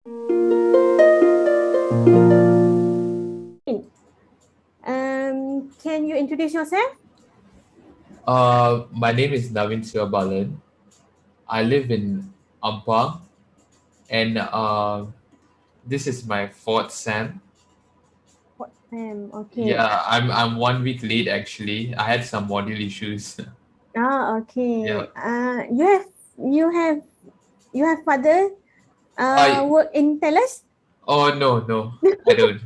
Can you introduce yourself? My name is Navin Sivabalan. I live in Ampang, and this is my fourth sem. Okay. Yeah, I'm 1 week late actually. I had some module issues. Okay. Yeah. You have father I work in Teles? Oh no, I don't.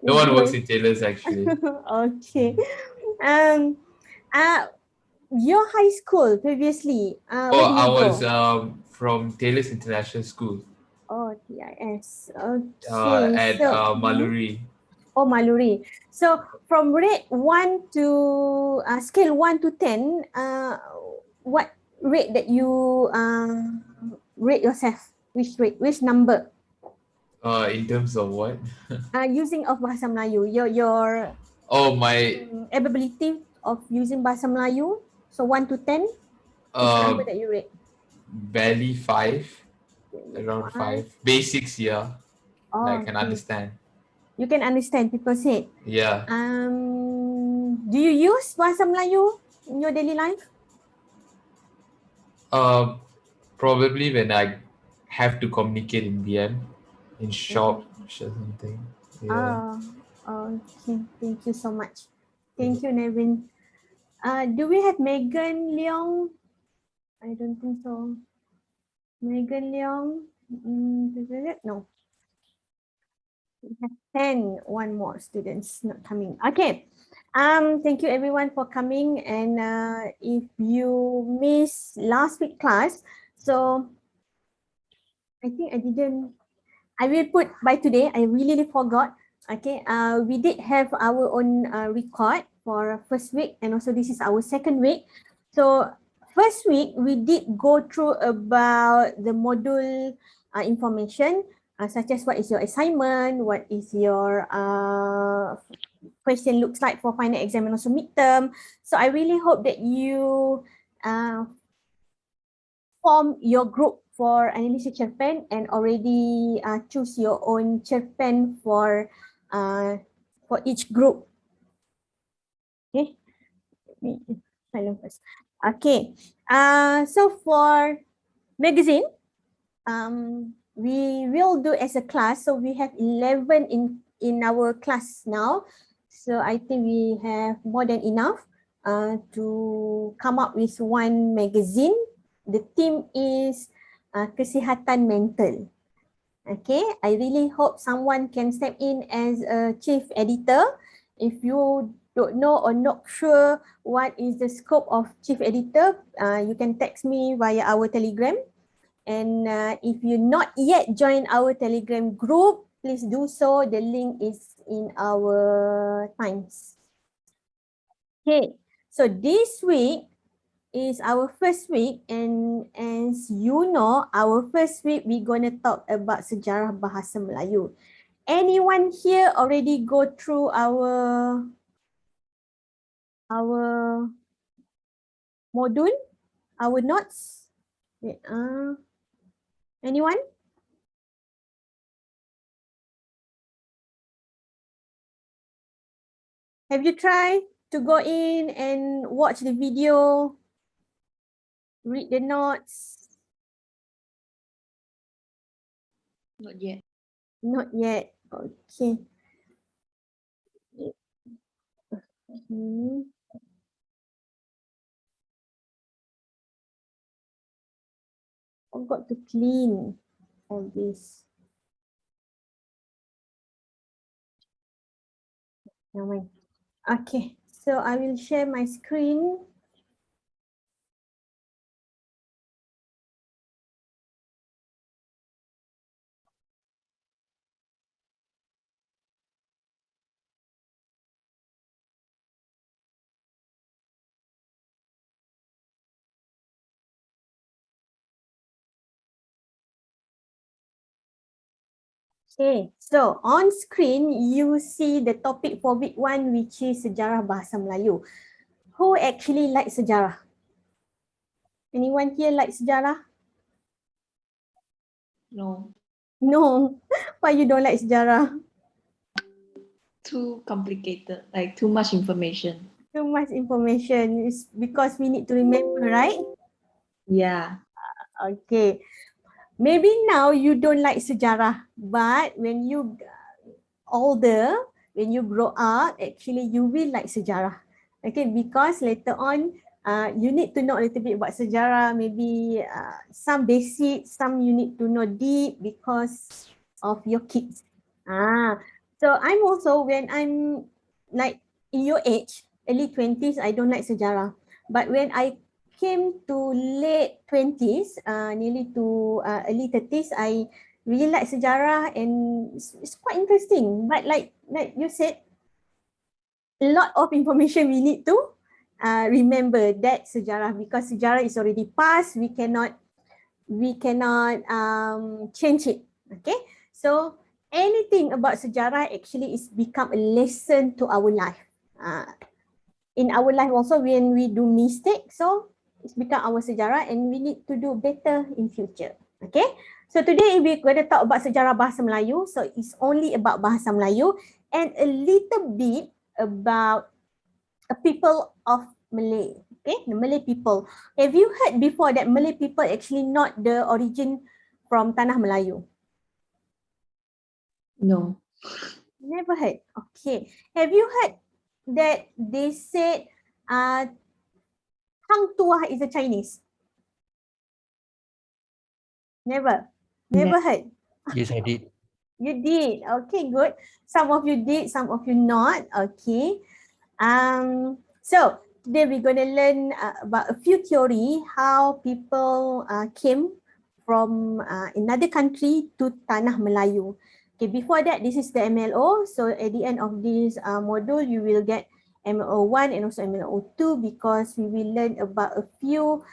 No You one works don't. in tailors actually. Okay. Um. Your high school previously. Oh, Where do I you was go? from Taylor's International School Oh, TIS. Okay. at So, Maluri. oh, Maluri. So from rate one to scale 1 to 10, what rate that you rate yourself? Which rate? Which number? In terms of what? Using of bahasa Melayu, your Oh, my ability of using bahasa Melayu. So 1 to 10, which number uh, that you rate? barely five, around 5. five. Basics, yeah. I Oh, can okay. understand. You can understand people say. Yeah. Do you use bahasa Melayu in your daily life? Uh, Probably when I have to communicate in BM, in shop Mm. or something. Yeah. Ah, okay. Thank you so much. Thank you, Nevin. Do we have Megan Leong? I don't think so. Megan Leong? No. We have 10, one more students not coming. Okay. Thank you everyone for coming. And if you missed last week class, so I think I will put by today. I really forgot. Okay. We did have our own record for first week, and also this is our second week. So first week we did go through about the module information, such as what is your assignment, what is your question looks like for final exam and also midterm. So I really hope that you uh, form your group for analysis cerpen and already choose your own cerpen for each group. Okay, let me silent first. Okay, so for magazine, we will do as a class. So we have 11 in our class now. So I think we have more than enough to come up with one magazine. The theme is kesihatan mental. Okay, I really hope someone can step in as a chief editor. If you don't know or not sure what is the scope of chief editor, you can text me via our Telegram. And if you not yet join our Telegram group, please do so. The link is in our times. Okay, so this week is our first week, and as you know, our first week we're gonna talk about sejarah bahasa Melayu. Anyone here already go through our module, our notes? Wait, anyone? Have you tried to go in and watch the video, read the notes? Not yet. Not yet. Okay. Hmm. Forgot to clean all this. Never mind. Okay. So I will share my screen. Okay, so on screen, you see the topic for week 1, which is Sejarah Bahasa Melayu. Who actually like sejarah? Anyone here like sejarah? No. No. Why you don't like sejarah? Too complicated, like too much information. Too much information. It's because we need to remember, right? Yeah. Okay. Maybe now you don't like sejarah, but when you older, when you grow up, actually you will like sejarah. Okay, because later on, you need to know a little bit about sejarah, maybe some basic, some you need to know deep because of your kids. So I'm also, when I'm like in your age, early 20s, I don't like sejarah. But when I came to late 20s, nearly to early 30s, I really like sejarah, and it's quite interesting. But like you said, a lot of information we need to remember that sejarah, because sejarah is already past. We cannot change it. Okay, so anything about sejarah actually is become a lesson to our life. In our life also, when we do mistake, so it's become our sejarah, and we need to do better in future. Okay, so today we're going to talk about sejarah bahasa Melayu. So it's only about bahasa Melayu and a little bit about a people of Malay. Okay, the Malay people. Have you heard before that Malay people actually not the origin from Tanah Melayu? No. Never heard. Okay. Have you heard that they said Hang Tuah is a Chinese? Never. Never heard. Yes, I did. You did. Okay, good. Some of you did, some of you not. Okay. So today we're going to learn about a few theory how people came from another country to Tanah Melayu. Okay, before that, this is the MLO. So at the end of this module, you will get MLO 1 and also MLO 2, because we will learn about a few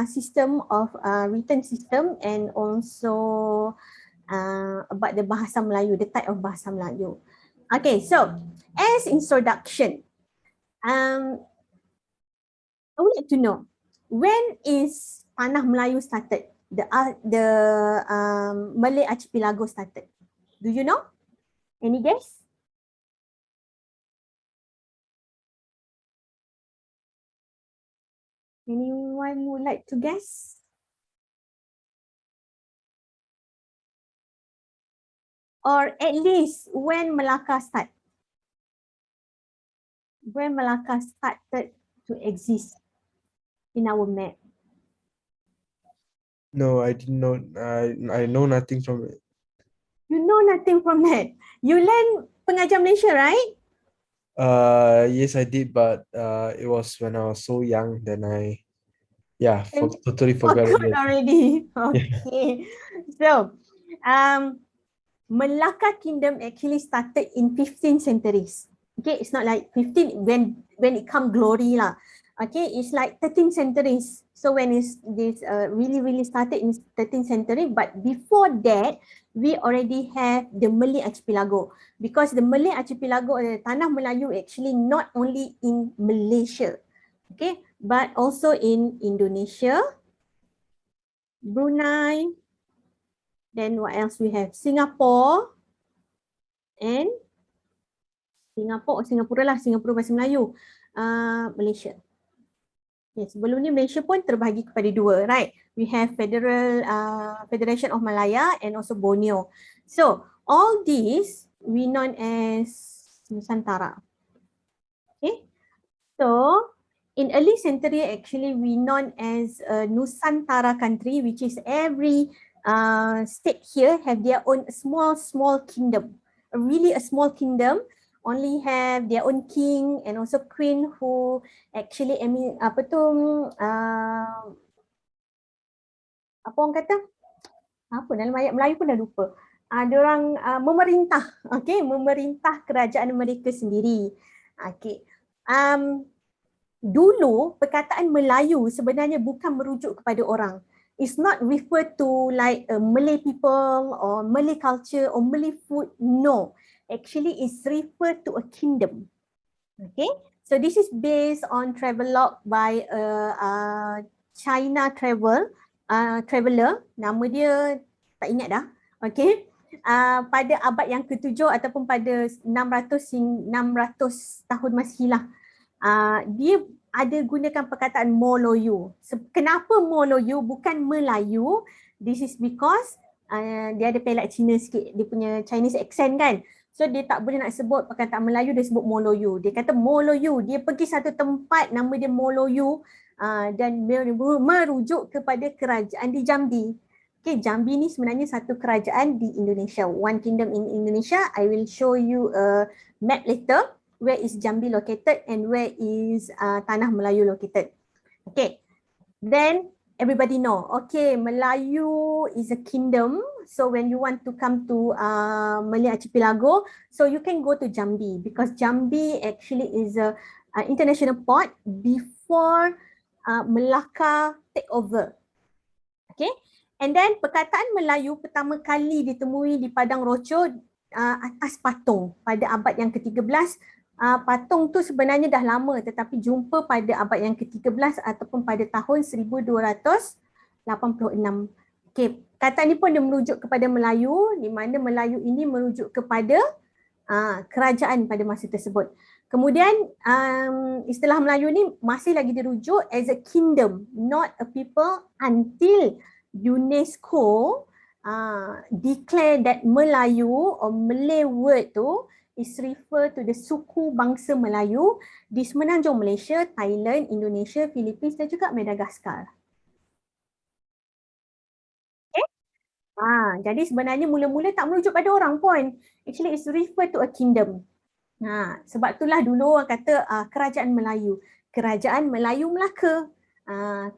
system of written system, and also about the Bahasa Melayu, the type of Bahasa Melayu. Okay, so as introduction, I would like to know, when is Tanah Melayu started? The Malay archipelago started. Do you know? Any guess? Anyone would like to guess? Or at least when Melaka start? When Melaka started to exist in our map? No, I didn't know. I know nothing from it. You know nothing from that. You learn Pengajar Malaysia, right? Yes, I did, but it was when I was so young. Then totally forgot Forgot it. already. Okay. So, Melaka Kingdom actually started in 15th centuries. Okay, it's not like 15 when it come glory lah. Okay, it's like 13th centuries. So when this really started in 13th century, but before that, we already have the Malay archipelago, because the Malay archipelago, Tanah Melayu, actually not only in Malaysia, okay, but also in Indonesia, Brunei, then what else we have? Singapore, and Singapura bahasa Melayu, Malaysia. Okay, sebelum ni Malaysia pun terbahagi kepada dua, right? We have Federation of Malaya and also Borneo. So all these we known as Nusantara. Okay, so in early century, actually we known as Nusantara country, which is every state here have their own small kingdom, really a small kingdom, only have their own king and also queen who actually apa orang kata, apa dalam ayat Melayu pun dah lupa. Ada orang memerintah, okay, memerintah kerajaan mereka sendiri. Okay. Dulu perkataan Melayu sebenarnya bukan merujuk kepada orang. It's not refer to like Malay people or Malay culture or Malay food. No, actually it's refer to a kingdom. Okay, so this is based on travelogue by China Travel traveller, nama dia tak ingat dah. Okay. Pada abad yang ke-7 ataupun pada 600 tahun Masihi lah. Dia ada gunakan perkataan Moloyo. Kenapa Moloyo bukan Melayu? This is because dia ada pelak Cina sikit, dia punya Chinese accent kan. So dia tak boleh nak sebut perkataan Melayu, dia sebut Moloyo. Dia kata Moloyo, dia pergi satu tempat nama dia Moloyo dan merujuk kepada kerajaan di Jambi. Okay, Jambi ni sebenarnya satu kerajaan di Indonesia, one kingdom in Indonesia. I will show you a map later. Where is Jambi located and where is Tanah Melayu located. Okay, then everybody know, okay, Melayu is a kingdom. So when you want to come to Malay Archipelago, so you can go to Jambi because Jambi actually is a international port before Melaka take over. Okay, and then perkataan Melayu pertama kali ditemui di Padang Roco atas patung pada abad yang ke-13. Patung tu sebenarnya dah lama tetapi jumpa pada abad yang ke-13 ataupun pada tahun 1286. Okay, kata ni pun dia merujuk kepada Melayu, di mana Melayu ini merujuk kepada kerajaan pada masa tersebut. Kemudian istilah Melayu ni masih lagi dirujuk as a kingdom, not a people, until UNESCO declare that Melayu or Malay word tu is refer to the suku bangsa Melayu di semenanjung Malaysia, Thailand, Indonesia, Philippines dan juga Madagaskar. Okay? Jadi sebenarnya mula-mula tak merujuk pada orang pun. Actually it's refer to a kingdom. Sebab itulah dulu orang kata kerajaan Melayu. Kerajaan Melayu Melaka.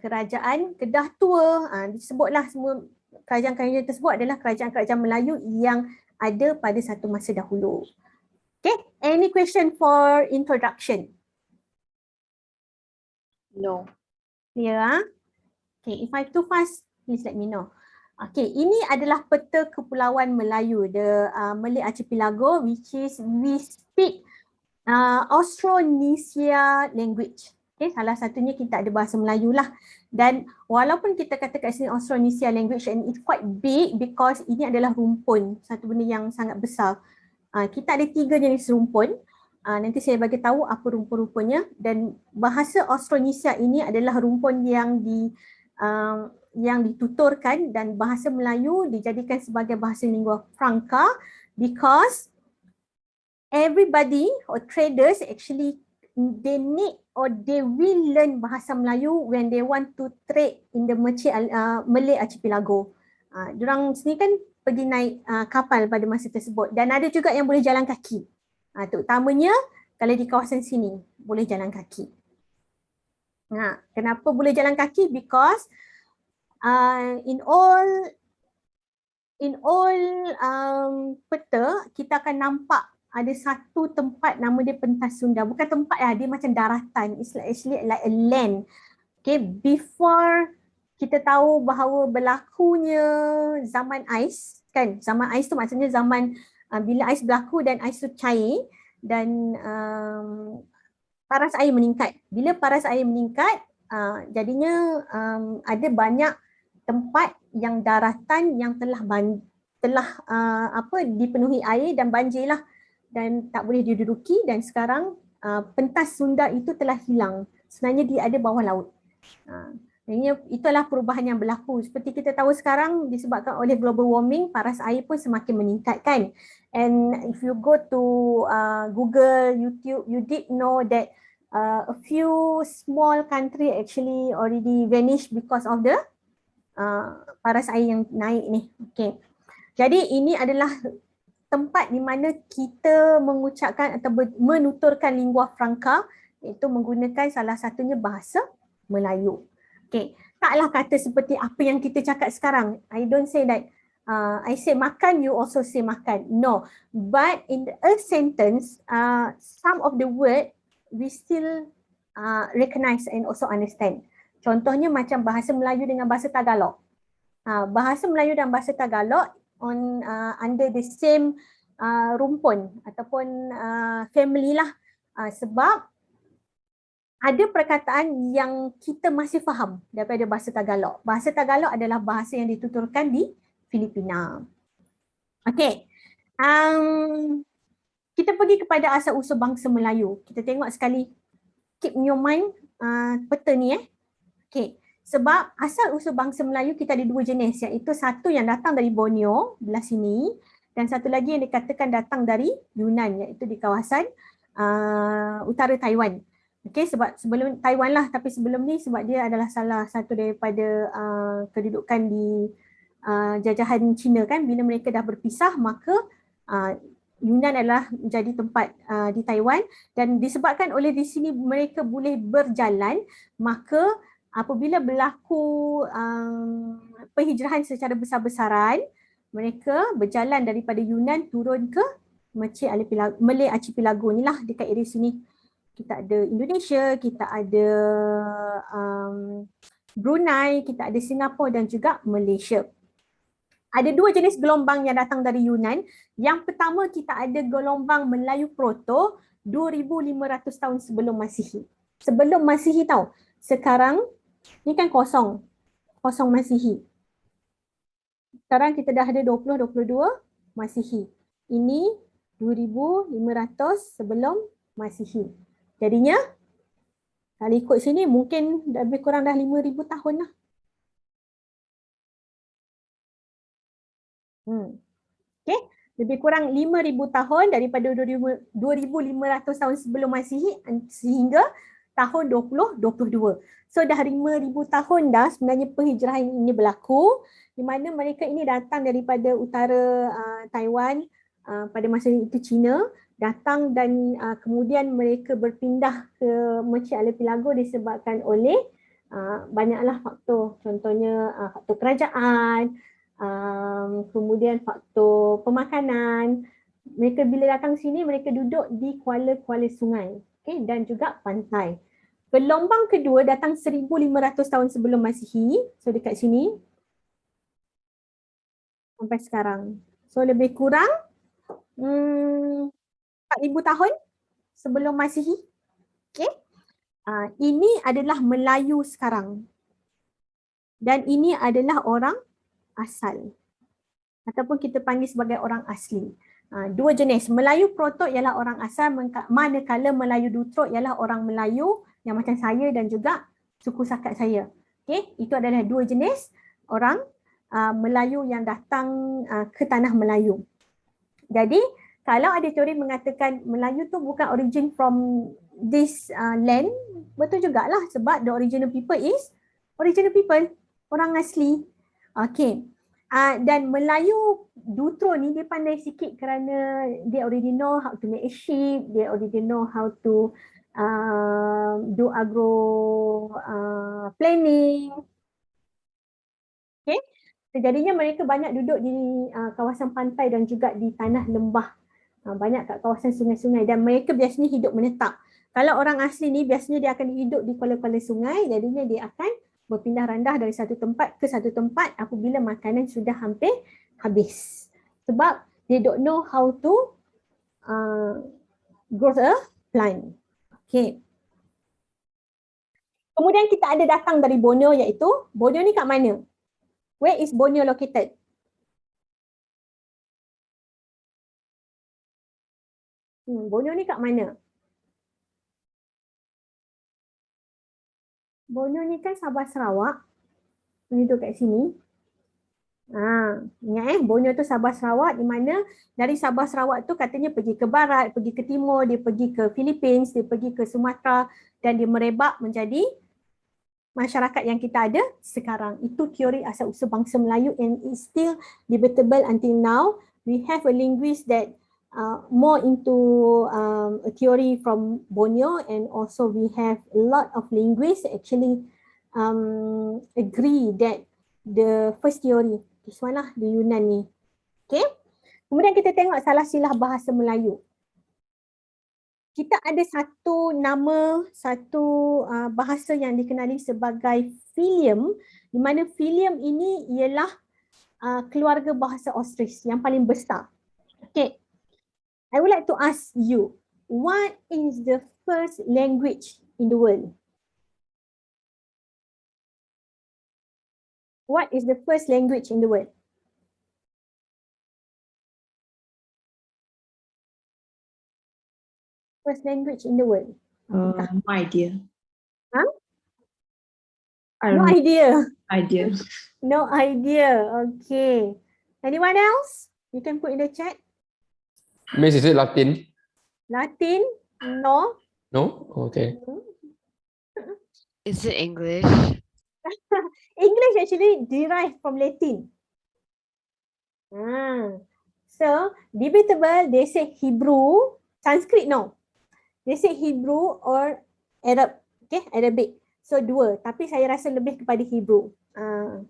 Kerajaan Kedah Tua. Disebutlah semua kerajaan-kerajaan tersebut adalah kerajaan-kerajaan Melayu yang ada pada satu masa dahulu. Okay, any question for introduction? No. Clear? Okay, if I too fast, please let me know. Okay, ini adalah peta kepulauan Melayu, the Malay Archipelago, which is we speak Austronesia language. Okay, salah satunya kita ada bahasa Melayu lah. Dan walaupun kita kata kat sini Austronesia language and it's quite big because ini adalah rumpun, satu benda yang sangat besar. Kita ada 3 jenis rumpun. Nanti saya bagi tahu apa rumpun-rumpunnya dan bahasa Austronesia ini adalah rumpun yang dituturkan dan bahasa Melayu dijadikan sebagai bahasa lingua franca because everybody or traders actually they need or they will learn bahasa Melayu when they want to trade in the Malay Archipelago. Diorang sini kan pergi naik kapal pada masa tersebut dan ada juga yang boleh jalan kaki. Terutamanya kalau di kawasan sini boleh jalan kaki. Kenapa boleh jalan kaki? Because in all peta kita akan nampak ada satu tempat nama dia Pentas Sunda. Bukan tempat lah, dia macam daratan. It's actually like a land. Okay, before kita tahu bahawa berlakunya zaman ais, kan? Zaman ais tu maksudnya zaman bila ais berlaku dan ais tu cair dan paras air meningkat. Bila paras air meningkat, jadinya ada banyak tempat yang daratan yang telah dipenuhi air dan banjir lah dan tak boleh diduduki dan sekarang pentas Sunda itu telah hilang. Sebenarnya dia ada bawah laut. Itulah perubahan yang berlaku. Seperti kita tahu sekarang disebabkan oleh global warming, paras air pun semakin meningkat kan. And if you go to Google, YouTube, you did know that a few small country actually already vanished because of the paras air yang naik ni. Okay. Jadi ini adalah tempat di mana kita mengucapkan atau menuturkan lingua franca, iaitu menggunakan salah satunya bahasa Melayu. Okay. Taklah kata seperti apa yang kita cakap sekarang. I don't say that I say makan, you also say makan. No. But in a sentence, some of the word we still recognize and also understand. Contohnya macam bahasa Melayu dengan bahasa Tagalog. Bahasa Melayu dan bahasa Tagalog under the same rumpun ataupun family lah. Sebab ada perkataan yang kita masih faham daripada bahasa Tagalog. Bahasa Tagalog adalah bahasa yang dituturkan di Filipina. Okey. Kita pergi kepada asal usul bangsa Melayu. Kita tengok sekali, keep in your mind peta ni Okey. Sebab asal usul bangsa Melayu kita ada dua jenis, iaitu satu yang datang dari Borneo belah sini dan satu lagi yang dikatakan datang dari Yunan, iaitu di kawasan utara Taiwan. Okey, sebab sebelum Taiwan lah, tapi sebelum ni sebab dia adalah salah satu daripada kedudukan di jajahan Cina kan. Bila mereka dah berpisah, maka Yunan adalah menjadi tempat di Taiwan, dan disebabkan oleh di sini mereka boleh berjalan, maka apabila berlaku penghijrahan secara besar-besaran, mereka berjalan daripada Yunan turun ke Malay Archipelago ni lah, dekat area sini. Kita ada Indonesia, kita ada Brunei, kita ada Singapura dan juga Malaysia. Ada dua jenis gelombang yang datang dari Yunan. Yang pertama, kita ada gelombang Melayu Proto 2,500 tahun sebelum Masihi. Sebelum Masihi tau. Sekarang ni kan kosong Masihi. Sekarang kita dah ada 2022 Masihi. Ini 2,500 sebelum Masihi. Jadinya kalau ikut sini mungkin lebih kurang dah 5,000 tahun lah. Okay. Lebih kurang 5,000 tahun daripada 2,500 tahun sebelum Masihi sehingga tahun 2022. So dah 5,000 tahun dah sebenarnya penghijrahan ini berlaku, di mana mereka ini datang daripada utara Taiwan, pada masa itu China, datang dan kemudian mereka berpindah ke Mesir Archipelago disebabkan oleh banyaklah faktor, contohnya faktor kerajaan, kemudian faktor pemakanan. Mereka bila datang sini mereka duduk di kuala-kuala sungai, okay, dan juga pantai. Gelombang kedua datang 1,500 tahun sebelum Masihi, so dekat sini sampai sekarang. So lebih kurang 4,000 tahun sebelum Masihi. Okay. Ini adalah Melayu sekarang. Dan ini adalah orang asal. Ataupun kita panggil sebagai orang asli. Dua jenis. Melayu Proto ialah orang asal, manakala Melayu Dutro ialah orang Melayu yang macam saya dan juga suku sakat saya. Okay. Itu adalah dua jenis orang Melayu yang datang ke tanah Melayu. Jadi kalau ada teori mengatakan Melayu tu bukan origin from this land, betul jugalah, sebab the original people is original people, orang asli. Okay. Dan Melayu Dutro ni dia pandai sikit kerana dia already know how to make a ship, dia already know how to do agro planning. Okay. Jadinya mereka banyak duduk di kawasan pantai dan juga di tanah lembah. Banyak kat kawasan sungai-sungai, dan mereka biasanya hidup menetap. Kalau orang asli ni biasanya dia akan hidup di kuala-kuala sungai, jadinya dia akan berpindah randah dari satu tempat ke satu tempat apabila makanan sudah hampir habis. Sebab they don't know how to grow a plant. Okay. Kemudian kita ada datang dari Borneo, iaitu Borneo ni kat mana? Where is Borneo located? Borneo ni kat mana? Borneo ni kan Sabah Sarawak. Ini tu kat sini. Ingat Borneo tu Sabah Sarawak, di mana dari Sabah Sarawak tu katanya pergi ke barat, pergi ke timur, dia pergi ke Philippines, dia pergi ke Sumatera, dan dia merebak menjadi masyarakat yang kita ada sekarang. Itu teori asal usul bangsa Melayu, and it's still debatable until now. We have a linguist that more into a theory from Borneo, and also we have a lot of linguists actually agree that the first theory, this one lah, the Yunan ni. Okay. Kemudian kita tengok salah silah bahasa Melayu. Kita ada satu nama, satu bahasa yang dikenali sebagai Filium, di mana Filium ini ialah keluarga bahasa Austris yang paling besar. Okay. I would like to ask you, what is the first language in the world? What is the first language in the world? First language in the world. No idea. Huh? I No don't know. idea. Idea. No idea. Okay. Anyone else? You can put in the chat. Miss, is it Latin? Latin? No. No? Okay. Is it English? English actually derived from Latin. So debatable, they say Hebrew, Sanskrit no. They say Hebrew or Arab, okay, Arabic. So dua, tapi saya rasa lebih kepada Hebrew.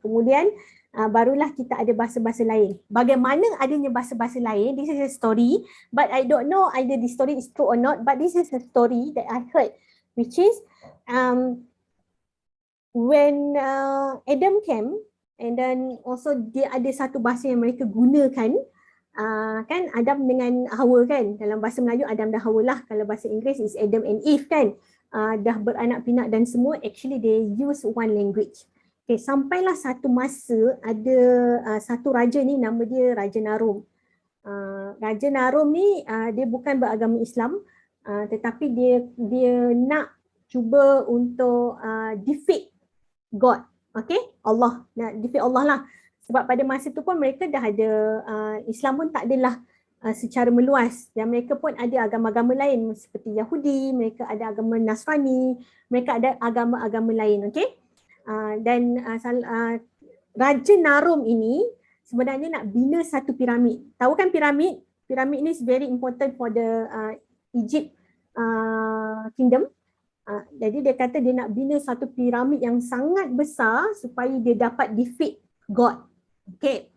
Kemudian barulah kita ada bahasa-bahasa lain. Bagaimana adanya bahasa-bahasa lain, this is a story, but I don't know either the story is true or not, but this is a story that I heard, which is when Adam came, and then also dia ada satu bahasa yang mereka gunakan, kan Adam dengan Hawa kan, dalam bahasa Melayu Adam dan Hawa lah, kalau bahasa Inggeris is Adam and Eve kan, dah beranak pinak dan semua, actually they use one language. Okay, sampailah satu masa ada satu raja ni, nama dia Raja Narum. Raja Narum ni dia bukan beragama Islam, tetapi dia nak cuba untuk defeat God, okay, Allah, nak defeat Allah lah. Sebab pada masa tu pun mereka dah ada, Islam pun tak adalah secara meluas, dan mereka pun ada agama-agama lain seperti Yahudi, mereka ada agama Nasrani, mereka ada agama-agama lain, okay. Dan Raja Narum ini sebenarnya nak bina satu piramid. Tahu kan piramid? Piramid ni is very important for the Egypt kingdom. Jadi dia kata dia nak bina satu piramid yang sangat besar supaya dia dapat defeat God. Okay.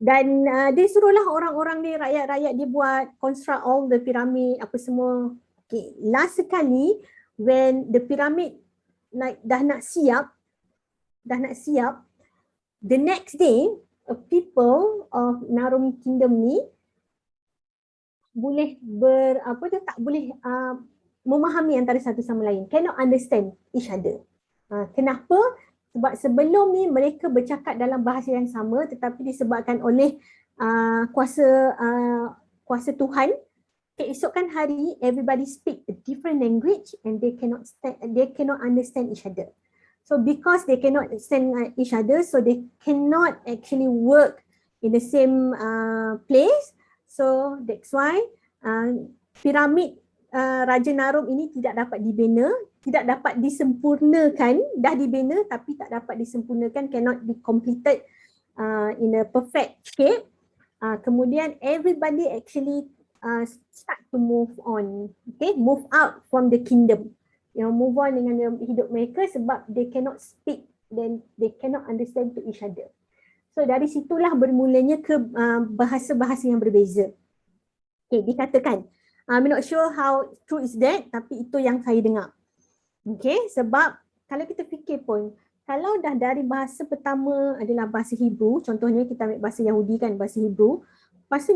Dan dia suruhlah orang-orang ni, rakyat-rakyat dia buat construct all the pyramid apa semua. Okay. Last sekali when the pyramid dah nak siap, the next day people of Narum kingdom ni boleh tak boleh memahami antara satu sama lain, cannot understand each other. Kenapa? Sebab sebelum ni mereka bercakap dalam bahasa yang sama, tetapi disebabkan oleh kuasa Tuhan, keesokan hari everybody speak a different language and they cannot understand each other. So because they cannot understand each other, so they cannot actually work in the same place. So that's why piramid Raja Narum ini tidak dapat dibina, tidak dapat disempurnakan, dah dibina tapi tak dapat disempurnakan, cannot be completed in a perfect shape. Kemudian everybody actually start to move on, okay, move out from the kingdom, move on dengan hidup mereka sebab they cannot speak, then they cannot understand to each other. So dari situlah bermulanya ke bahasa-bahasa yang berbeza. Okay, dikatakan, I'm not sure how true is that, tapi itu yang saya dengar. Okay, sebab kalau kita fikir pun, kalau dah dari bahasa pertama adalah bahasa Hebrew, contohnya kita ambil bahasa Yahudi kan, bahasa Hebrew, lepas tu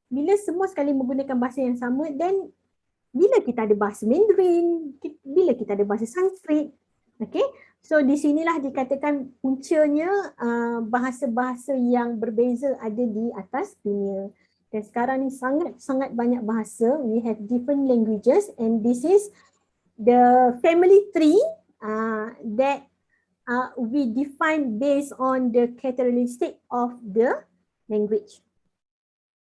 bila semua sekali menggunakan bahasa yang sama, dan bila kita ada bahasa Mandarin, bila kita ada bahasa Sanskrit, okay, so di sinilah dikatakan puncanya bahasa-bahasa yang berbeza ada di atas dunia. Dan sekarang ni sangat banyak bahasa, we have different languages, and this is the family tree that we define based on the characteristic of the language.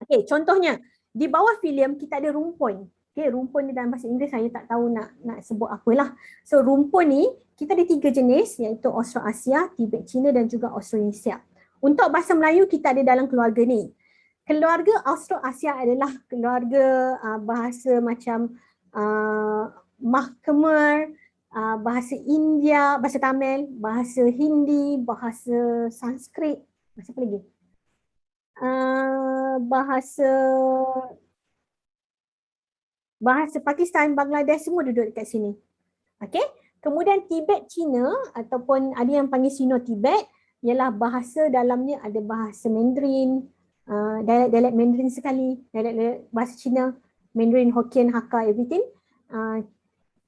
Okay, contohnya di bawah filem kita ada rumpun. Okay, rumpun ni dalam bahasa Inggeris saya tak tahu nak sebut apalah. So rumpun ni kita ada 3 jenis, iaitu Austroasia, Tibet Cina dan juga Austronesia. Untuk bahasa Melayu kita ada dalam keluarga ni. Keluarga Austroasia adalah keluarga bahasa macam Mah Khmer, bahasa India, bahasa Tamil, bahasa Hindi, bahasa Sanskrit, bahasa apa lagi? Bahasa Pakistan, Bangladesh, semua duduk dekat sini. Okay? Kemudian Tibet Cina ataupun ada yang panggil Sino-Tibet, ialah bahasa dalamnya ada bahasa Mandarin, dialek Mandarin sekali, dialek bahasa Cina, Mandarin, Hokkien, Hakka, everything.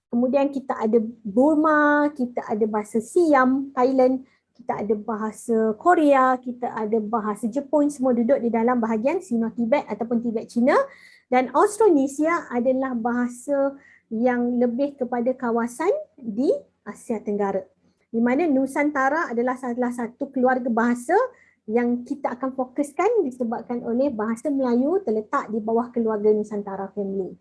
Kemudian kita ada Burma, kita ada bahasa Siam, Thailand, kita ada bahasa Korea, kita ada bahasa Jepun, semua duduk di dalam bahagian Sino-Tibet ataupun Tibet-Cina. Dan Austronesia adalah bahasa yang lebih kepada kawasan di Asia Tenggara. Di mana Nusantara adalah salah satu keluarga bahasa yang kita akan fokuskan disebabkan oleh bahasa Melayu terletak di bawah keluarga Nusantara family.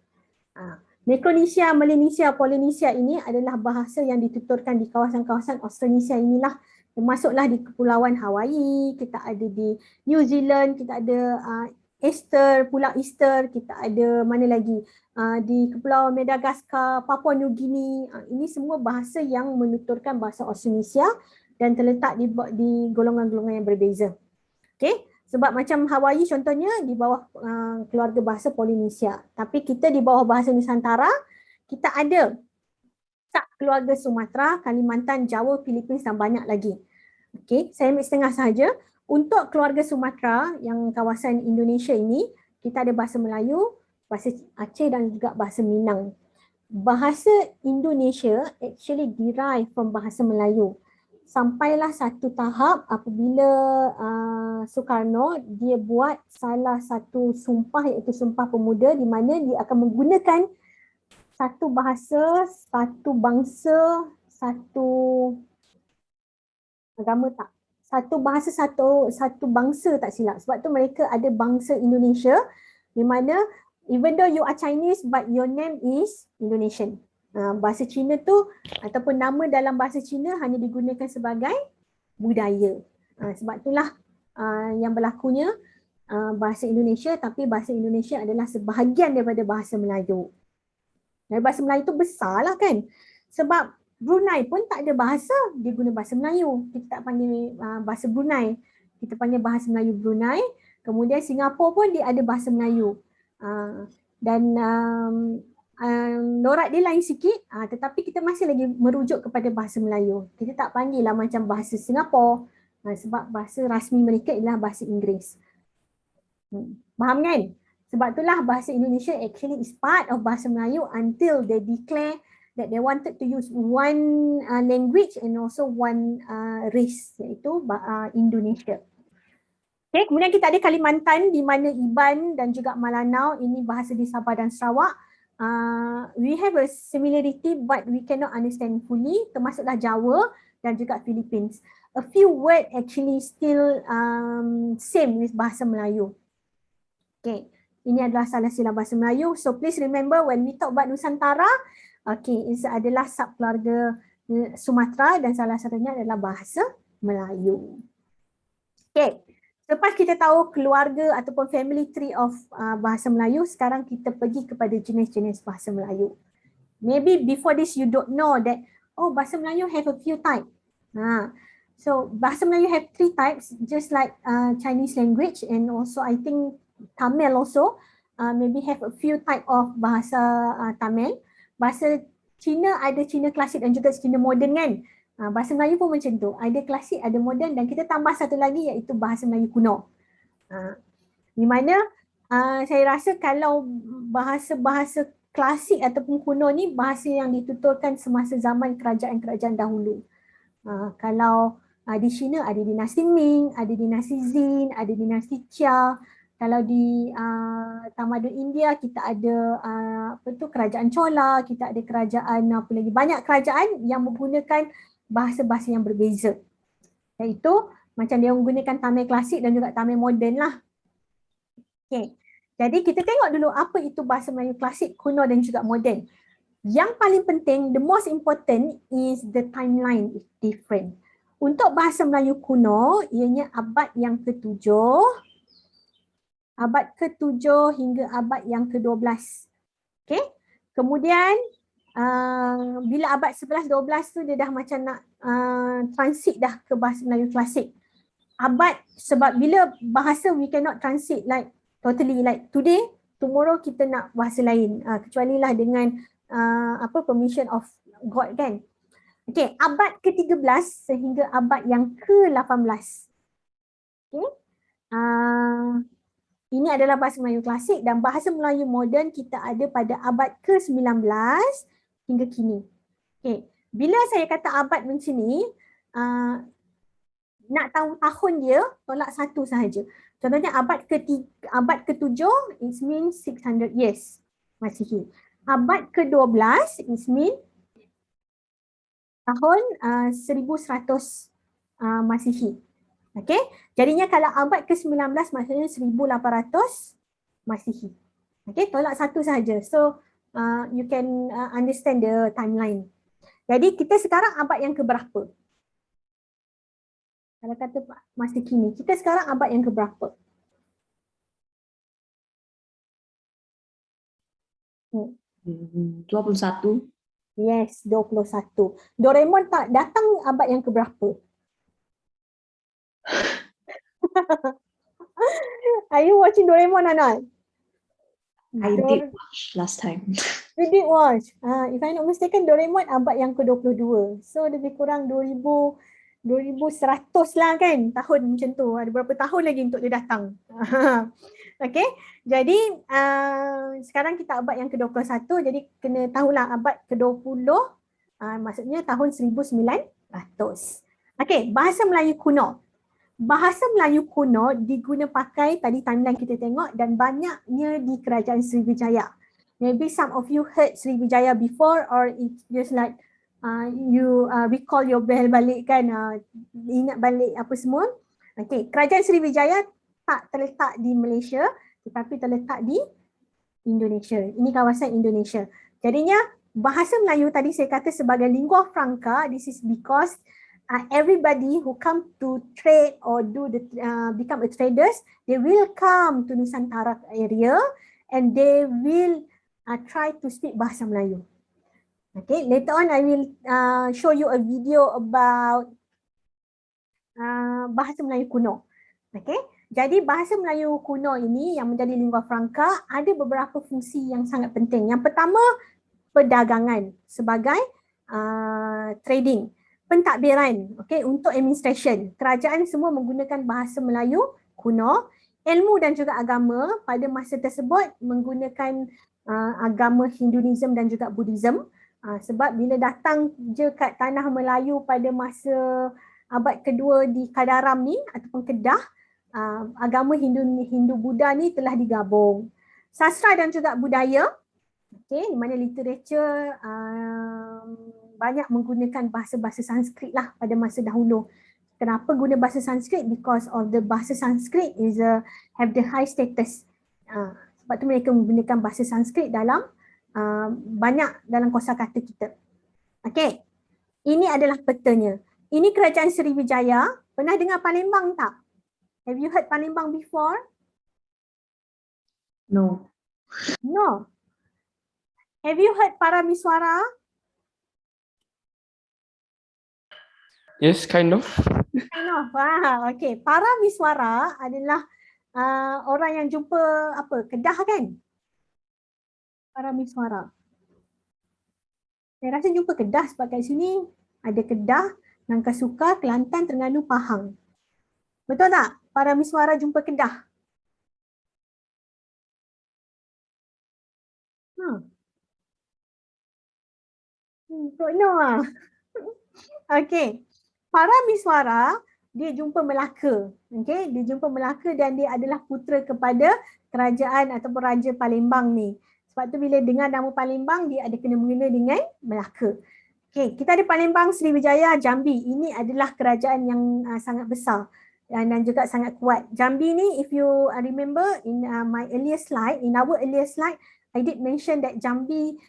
Micronesia, Melanesia, Polynesia ini adalah bahasa yang dituturkan di kawasan-kawasan Australasia inilah, termasuklah di Kepulauan Hawaii, kita ada di New Zealand, kita ada Pulau Easter, kita ada mana lagi di Kepulauan Madagaskar, Papua New Guinea. Ini semua bahasa yang menuturkan bahasa Australasia dan terletak di golongan-golongan yang berbeza. Okay? Sebab macam Hawaii contohnya di bawah keluarga bahasa Polinesia. Tapi kita di bawah bahasa Nusantara, kita ada keluarga Sumatera, Kalimantan, Jawa, Philippines dan banyak lagi. Okay, saya ambil setengah sahaja. Untuk keluarga Sumatera yang kawasan Indonesia ini, kita ada bahasa Melayu, bahasa Aceh dan juga bahasa Minang. Bahasa Indonesia actually derive from bahasa Melayu. Sampailah satu tahap apabila Soekarno dia buat salah satu sumpah iaitu Sumpah Pemuda di mana dia akan menggunakan satu bahasa, satu bangsa, satu agama tak. Satu bahasa, satu bangsa tak silap. Sebab tu mereka ada bangsa Indonesia di mana even though you are Chinese but your name is Indonesian. Bahasa Cina tu ataupun nama dalam bahasa Cina hanya digunakan sebagai budaya. Sebab itulah yang berlakunya bahasa Indonesia, tapi bahasa Indonesia adalah sebahagian daripada bahasa Melayu. Dan bahasa Melayu tu besar lah kan. Sebab Brunei pun tak ada bahasa, dia guna bahasa Melayu. Kita tak panggil bahasa Brunei, kita panggil bahasa Melayu Brunei. Kemudian Singapura pun dia ada bahasa Melayu. Dan lorat dia lain sikit, tetapi kita masih lagi merujuk kepada bahasa Melayu. Kita tak panggil lah macam bahasa Singapura, sebab bahasa rasmi mereka ialah bahasa Inggeris. Faham kan? Sebab itulah bahasa Indonesia actually is part of bahasa Melayu until they declare that they wanted to use one language and also one race, iaitu Indonesia. Okay, kemudian kita ada Kalimantan di mana Iban dan juga Malanau, ini bahasa di Sabah dan Sarawak. We have a similarity but we cannot understand fully, termasuklah Jawa dan juga Philippines. A few word actually still same with bahasa Melayu. Okay, ini adalah salah silap bahasa Melayu. So please remember when we talk about Nusantara, okay, ini adalah subkeluarga Sumatera dan salah satunya adalah bahasa Melayu. Okay. Lepas kita tahu keluarga ataupun family tree of bahasa Melayu, sekarang kita pergi kepada jenis-jenis bahasa Melayu. Maybe before this you don't know that, oh, bahasa Melayu have a few types. So bahasa Melayu have 3 types, just like Chinese language and also I think Tamil also maybe have a few type of bahasa Tamil. Bahasa Cina ada Cina klasik dan juga Cina moden kan. Bahasa Melayu pun macam tu, ada klasik, ada moden dan kita tambah satu lagi iaitu bahasa Melayu kuno. Di mana saya rasa kalau bahasa-bahasa klasik ataupun kuno ni bahasa yang dituturkan semasa zaman kerajaan-kerajaan dahulu. Kalau di China ada dinasti Ming, ada dinasti Jin, ada dinasti Xia. Kalau di tamadun India kita ada kerajaan Chola, kita ada kerajaan apa lagi, banyak kerajaan yang menggunakan bahasa-bahasa yang berbeza. Iaitu macam dia menggunakan Tamil klasik dan juga Tamil moden lah. Okay. Jadi kita tengok dulu apa itu bahasa Melayu klasik, kuno dan juga moden. Yang paling penting, the most important is the timeline is different. Untuk bahasa Melayu kuno, ianya abad yang ke-7, abad ke-7 hingga abad yang ke-12. Okay. Kemudian bila abad 11-12 tu dia dah macam nak transit dah ke bahasa Melayu klasik. Abad, sebab bila bahasa we cannot transit like totally like today, tomorrow kita nak bahasa lain. Kecuali lah dengan permission of God kan. Okay, abad ke-13 sehingga abad yang ke-18. Okay. Ini adalah bahasa Melayu klasik dan bahasa Melayu moden kita ada pada abad ke-19 hingga kini. Okay. Bila saya kata abad macam ni, nak tahu tahun dia, tolak satu sahaja. Contohnya abad ke-7, it means 600 years Masihi. Abad ke-12, it means tahun 1100 Masihi. Okay, jadinya kalau abad ke-19 maksudnya 1800 Masihi. Okay, tolak satu sahaja. So you can understand the timeline. Jadi kita sekarang abad yang keberapa? Kalau kata masa kini, kita sekarang abad yang keberapa? Hmm. 21. Yes, 21. Doraemon tak datang abad yang keberapa? Are you watching Doraemon or not? I did watch last time. You did watch. If I'm not mistaken, Doraemon abad yang ke-22. So lebih kurang 2100 lah kan tahun macam tu. Ada berapa tahun lagi untuk dia datang. Okay. Jadi sekarang kita abad yang ke-21. Jadi kena tahulah abad ke-20 maksudnya tahun 1900. Okay. Bahasa Melayu kuno. Bahasa Melayu kuno diguna pakai tadi timeline kita tengok dan banyaknya di Kerajaan Sriwijaya. Maybe some of you heard Sriwijaya before or it's just like you recall your bell balik kan, ingat balik apa semua. Okay, Kerajaan Sriwijaya tak terletak di Malaysia tetapi terletak di Indonesia. Ini kawasan Indonesia. Jadinya bahasa Melayu tadi saya kata sebagai lingua franca, this is because everybody who come to trade or become a traders, they will come to Nusantara area and they will try to speak bahasa Melayu. Okay, later on I will show you a video about bahasa Melayu kuno. Okay, jadi bahasa Melayu kuno ini yang menjadi lingua franca ada beberapa fungsi yang sangat penting. Yang pertama, perdagangan sebagai trading. Pentadbiran, okay, untuk administration. Kerajaan semua menggunakan bahasa Melayu kuno. Ilmu dan juga agama pada masa tersebut menggunakan agama Hinduism dan juga Buddhism. Sebab bila datang je kat tanah Melayu pada masa abad kedua di Kadaram ni ataupun Kedah, agama Hindu Buddha ni telah digabung. Sastra dan juga budaya, okay, di mana literature banyak menggunakan bahasa-bahasa Sanskrit lah pada masa dahulu. Kenapa guna bahasa Sanskrit? Because of the bahasa Sanskrit is have the high status. Sebab tu mereka menggunakan bahasa Sanskrit dalam banyak dalam kosakata kita. Okay, ini adalah petanya. Ini Kerajaan Sriwijaya. Pernah dengar Palembang tak? Have you heard Palembang before? No. No. Have you heard Paramiswara? Yes, kind of. Kind of. Wah, okay. Paramiswara adalah orang yang jumpa apa? Kedah kan? Paramiswara. Saya rasa jumpa Kedah sebab kat sini ada Kedah, Nangkasuka, Kelantan, Terengganu, Pahang. Betul tak? Paramiswara jumpa Kedah. Don't know ah. Okay. Paramiswara dia jumpa Melaka. Okay, dia jumpa Melaka dan dia adalah putera kepada kerajaan ataupun Raja Palembang ni. Sebab tu bila dengar nama Palembang dia ada kena mengena dengan Melaka. Okay, kita ada Palembang, Sriwijaya, Jambi. Ini adalah kerajaan yang sangat besar dan juga sangat kuat. Jambi ni if you remember in my earlier slide, in our earlier slide, I did mention that Jambi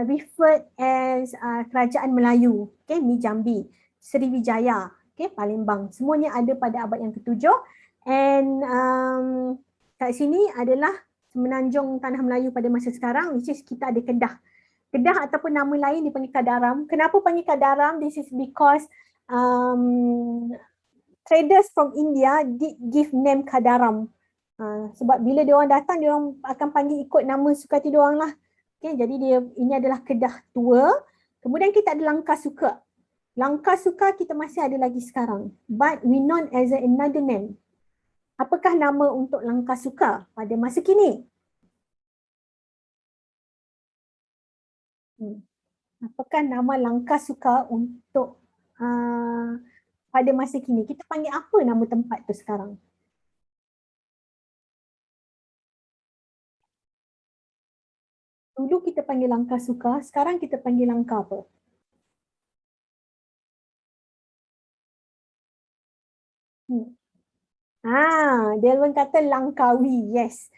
referred as kerajaan Melayu. Okay, ni Jambi. Sriwijaya, okay, Palembang. Semuanya ada pada abad yang ke-7 and kat sini adalah semenanjung tanah Melayu pada masa sekarang, which is kita ada Kedah. Kedah ataupun nama lain dipanggil Kadaram. Kenapa panggil Kadaram? This is because traders from India did give name Kadaram. Sebab bila dia orang datang, dia orang akan panggil ikut nama sukati dia orang lah. Okay, jadi ini adalah Kedah tua. Kemudian kita ada Langkasuka. Langkasuka kita masih ada lagi sekarang. But we known as another name. Apakah nama untuk Langkasuka pada masa kini? Apakah nama langkah suka untuk pada masa kini? Kita panggil apa nama tempat tu sekarang? Dulu kita panggil langkah suka, sekarang kita panggil langkah apa? Delvin kata Langkawi, yes.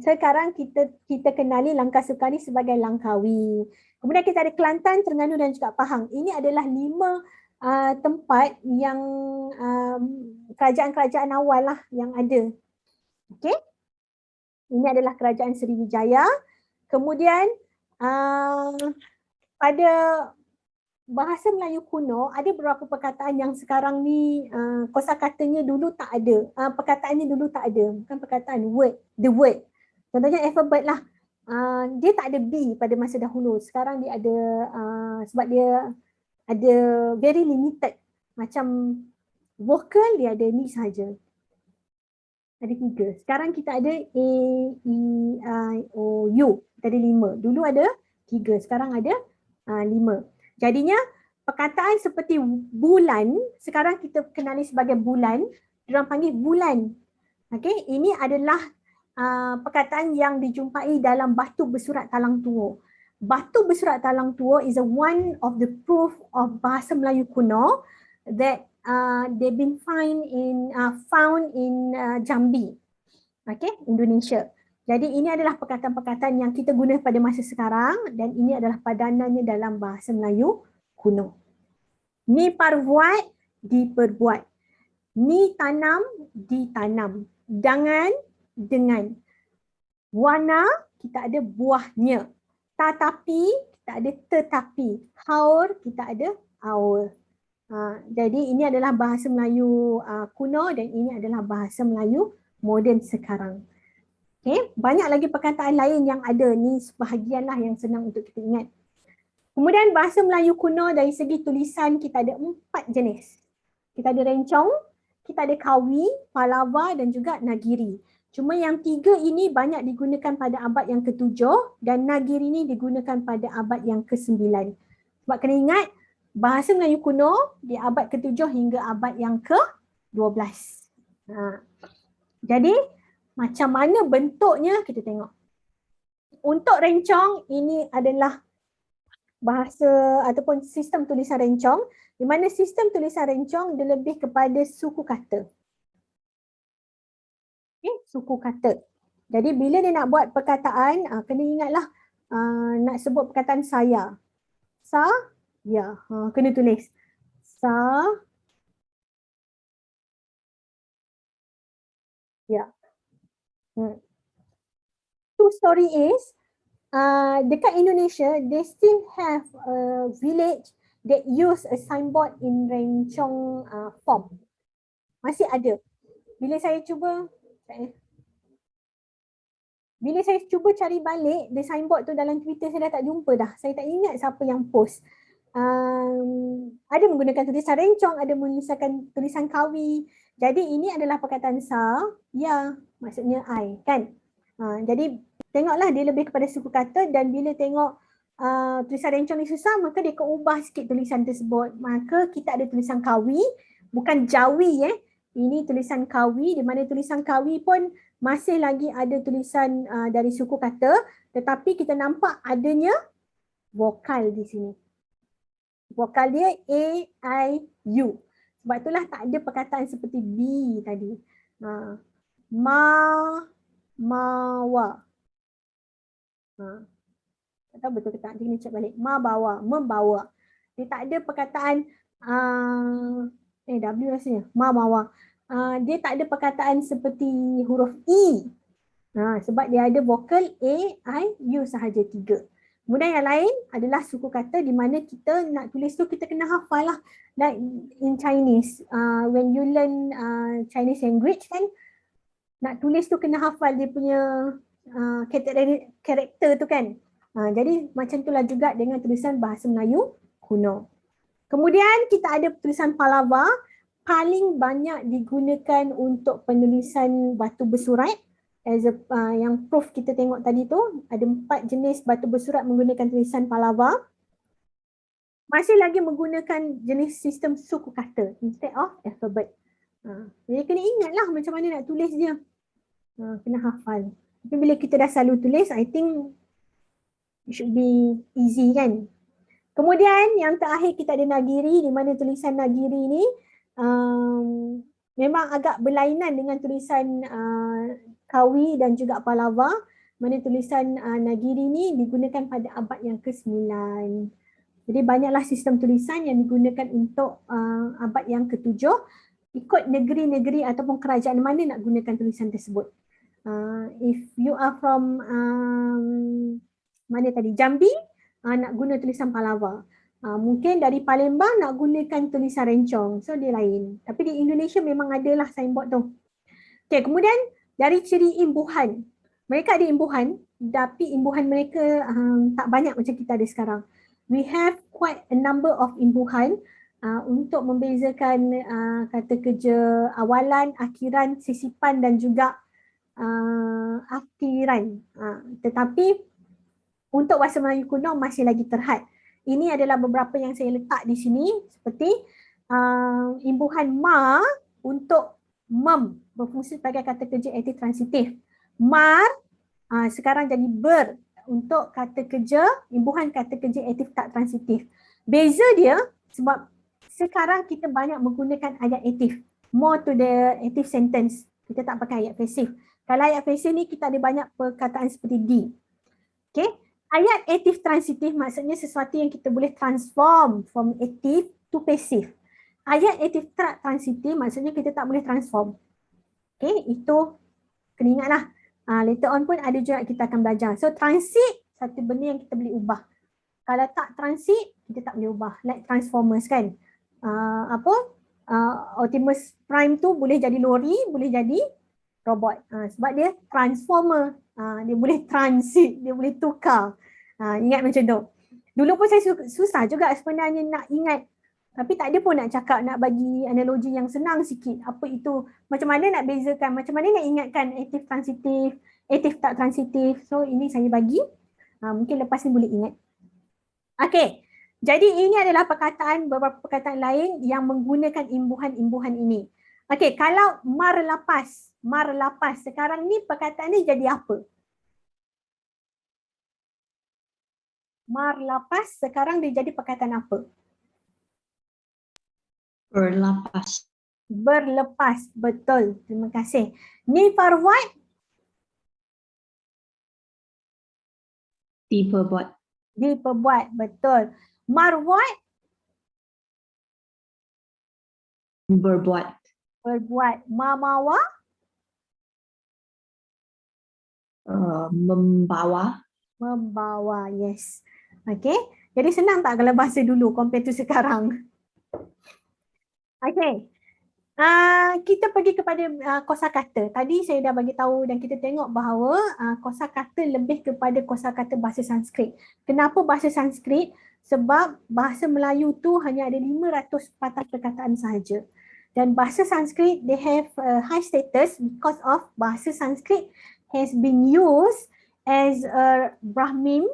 Sekarang kita kenali Langkah Suka ni sebagai Langkawi. Kemudian kita ada Kelantan, Terengganu dan juga Pahang. Ini adalah 5 tempat yang kerajaan-kerajaan awal lah yang ada. Okey. Ini adalah kerajaan Sriwijaya. Kemudian pada bahasa Melayu kuno ada beberapa perkataan yang sekarang ni kosakatanya dulu tak ada. Perkataannya dulu tak ada. Bukan perkataan word, the word. Contohnya alphabet lah. Dia tak ada B pada masa dahulu. Sekarang dia ada sebab dia ada very limited. Macam vokal dia ada ni saja. Ada 3. Sekarang kita ada A, E, I, O, U. Kita ada 5. Dulu ada 3. Sekarang ada 5. Jadinya perkataan seperti bulan, sekarang kita kenali sebagai bulan, diorang panggil bulan. Okey, ini adalah perkataan yang dijumpai dalam batu bersurat talang tua. Batu bersurat talang tua is one of the proof of bahasa Melayu kuno that they've been found in Jambi. Okey, Indonesia. Jadi ini adalah perkataan-perkataan yang kita guna pada masa sekarang dan ini adalah padanannya dalam bahasa Melayu kuno. Ni perbuat, diperbuat. Ni tanam, ditanam. Dengan, dengan. Warna, kita ada buahnya. Tatapi, kita ada tetapi. Haur, kita ada aur. Jadi ini adalah bahasa Melayu kuno dan ini adalah bahasa Melayu moden sekarang. Okay. Banyak lagi perkataan lain yang ada, ni sebahagian lah yang senang untuk kita ingat. Kemudian bahasa Melayu kuno dari segi tulisan kita ada 4 jenis. Kita ada rencong, kita ada kawi, palava dan juga nagiri. Cuma yang 3 ini banyak digunakan pada abad yang ke-7 dan nagiri ini digunakan pada abad yang ke-9. Sebab kena ingat, bahasa Melayu kuno di abad ke-7 hingga abad yang ke-12. Jadi, macam mana bentuknya kita tengok. Untuk rencong ini adalah bahasa ataupun sistem tulisan rencong, di mana sistem tulisan rencong dia lebih kepada suku kata. Okay, suku kata. Jadi bila dia nak buat perkataan, kena ingatlah nak sebut perkataan saya. Ya, kena tulis. Ya. True story is, dekat Indonesia, they still have a village that use a signboard in rencong form. Masih ada. Bila saya cuba cari balik the signboard tu dalam Twitter, saya dah tak jumpa dah. Saya tak ingat siapa yang post. Ada menggunakan tulisan rencong, ada menggunakan tulisan kawi. Jadi ini adalah perkataan ya, maksudnya I, kan? Jadi tengoklah dia lebih kepada suku kata dan bila tengok tulisan rencong ni susah, maka dia akan ubah sikit tulisan tersebut. Maka kita ada tulisan kawi, bukan jawi Ini tulisan kawi, di mana tulisan kawi pun masih lagi ada tulisan dari suku kata, tetapi kita nampak adanya vokal di sini. Vokal dia A, I, U. Sebab itulah tak ada perkataan seperti B tadi. Mawa. Tak tahu betul ke tak, dia kena check balik. Bawa, membawa. Dia tak ada perkataan W rasanya. Bawa. Dia tak ada perkataan seperti huruf E. Sebab dia ada vokal A, I, U sahaja 3. Kemudian yang lain adalah suku kata di mana kita nak tulis tu kita kena hafal lah. Like in Chinese, when you learn Chinese language kan, nak tulis tu kena hafal dia punya karakter tu kan. Jadi macam itulah juga dengan tulisan bahasa Melayu kuno. Kemudian kita ada tulisan palava, paling banyak digunakan untuk penulisan batu bersurat. Yang proof kita tengok tadi tu, ada 4 jenis batu bersurat menggunakan tulisan palava. masih lagi menggunakan jenis sistem suku kata instead of alphabet. Jadi kena ingatlah macam mana nak tulis dia. Kena hafal. Tapi bila kita dah selalu tulis, I think it should be easy kan. Kemudian yang terakhir kita ada Nagiri, di mana tulisan Nagiri ni memang agak berlainan dengan tulisan Kawi dan juga Pallava. Mana tulisan Nagiri ni digunakan pada abad yang ke-9. Jadi banyaklah sistem tulisan yang digunakan untuk abad yang ke-7 ikut negeri-negeri ataupun kerajaan mana nak gunakan tulisan tersebut. If you are from mana tadi, Jambi, nak guna tulisan Pallava. Mungkin dari Palembang nak gunakan tulisan Rencong, so dia lain. Tapi di Indonesia memang adalah signboard tu. Okay, kemudian dari ciri imbuhan. Mereka ada imbuhan, tapi imbuhan mereka tak banyak macam kita ada sekarang. We have quite a number of imbuhan untuk membezakan kata kerja awalan, akhiran, sisipan dan juga akhiran. Tetapi untuk bahasa Melayu kuno masih lagi terhad. Ini adalah beberapa yang saya letak di sini seperti imbuhan ma untuk mem berfungsi sebagai kata kerja aktif transitif. Mar sekarang jadi ber untuk kata kerja, imbuhan kata kerja aktif tak transitif. Beza dia sebab sekarang kita banyak menggunakan ayat aktif. More to the active sentence. Kita tak pakai ayat pasif. Kalau ayat pasif ni kita ada banyak perkataan seperti di. Okay. Ayat aktif transitif maksudnya sesuatu yang kita boleh transform from aktif to pasif. Ayat aktif tak transitif maksudnya kita tak boleh transform. Okay, itu kena ingatlah. Later on pun ada juga kita akan belajar. So transit satu benda yang kita boleh ubah. Kalau tak transit kita tak boleh ubah. Like Transformers kan. Optimus Prime tu boleh jadi lori, boleh jadi robot. Sebab dia transformer. Dia boleh transit, dia boleh tukar. Ingat macam tu. Dulu pun saya susah juga sebenarnya nak ingat. Tapi tak ada pun nak cakap, nak bagi analogi yang senang sikit. Apa itu, macam mana nak bezakan, macam mana nak ingatkan aktif transitif, aktif tak transitif. So ini saya bagi. Mungkin lepas ni boleh ingat. Okay. Jadi ini adalah perkataan, beberapa perkataan lain yang menggunakan imbuhan-imbuhan ini. Okay, kalau mar lapas, sekarang ni perkataan ni jadi apa? Mar lapas sekarang dia jadi perkataan apa? Berlapas. Berlepas, betul. Terima kasih. Ni farwat? Diperbuat. Diperbuat, betul. Marwat? Berbuat. Berbuat. Mamawa? Membawa. Membawa, yes. Okay. Jadi senang tak kalau bahasa dulu compare to sekarang? Okay. Kita pergi kepada kosakata. Tadi saya dah bagi tahu dan kita tengok bahawa kosakata lebih kepada kosakata bahasa Sanskrit. Kenapa bahasa Sanskrit? Sebab bahasa Melayu tu hanya ada 500 patah perkataan sahaja. Dan bahasa Sanskrit they have high status because of bahasa Sanskrit has been used as a Brahmin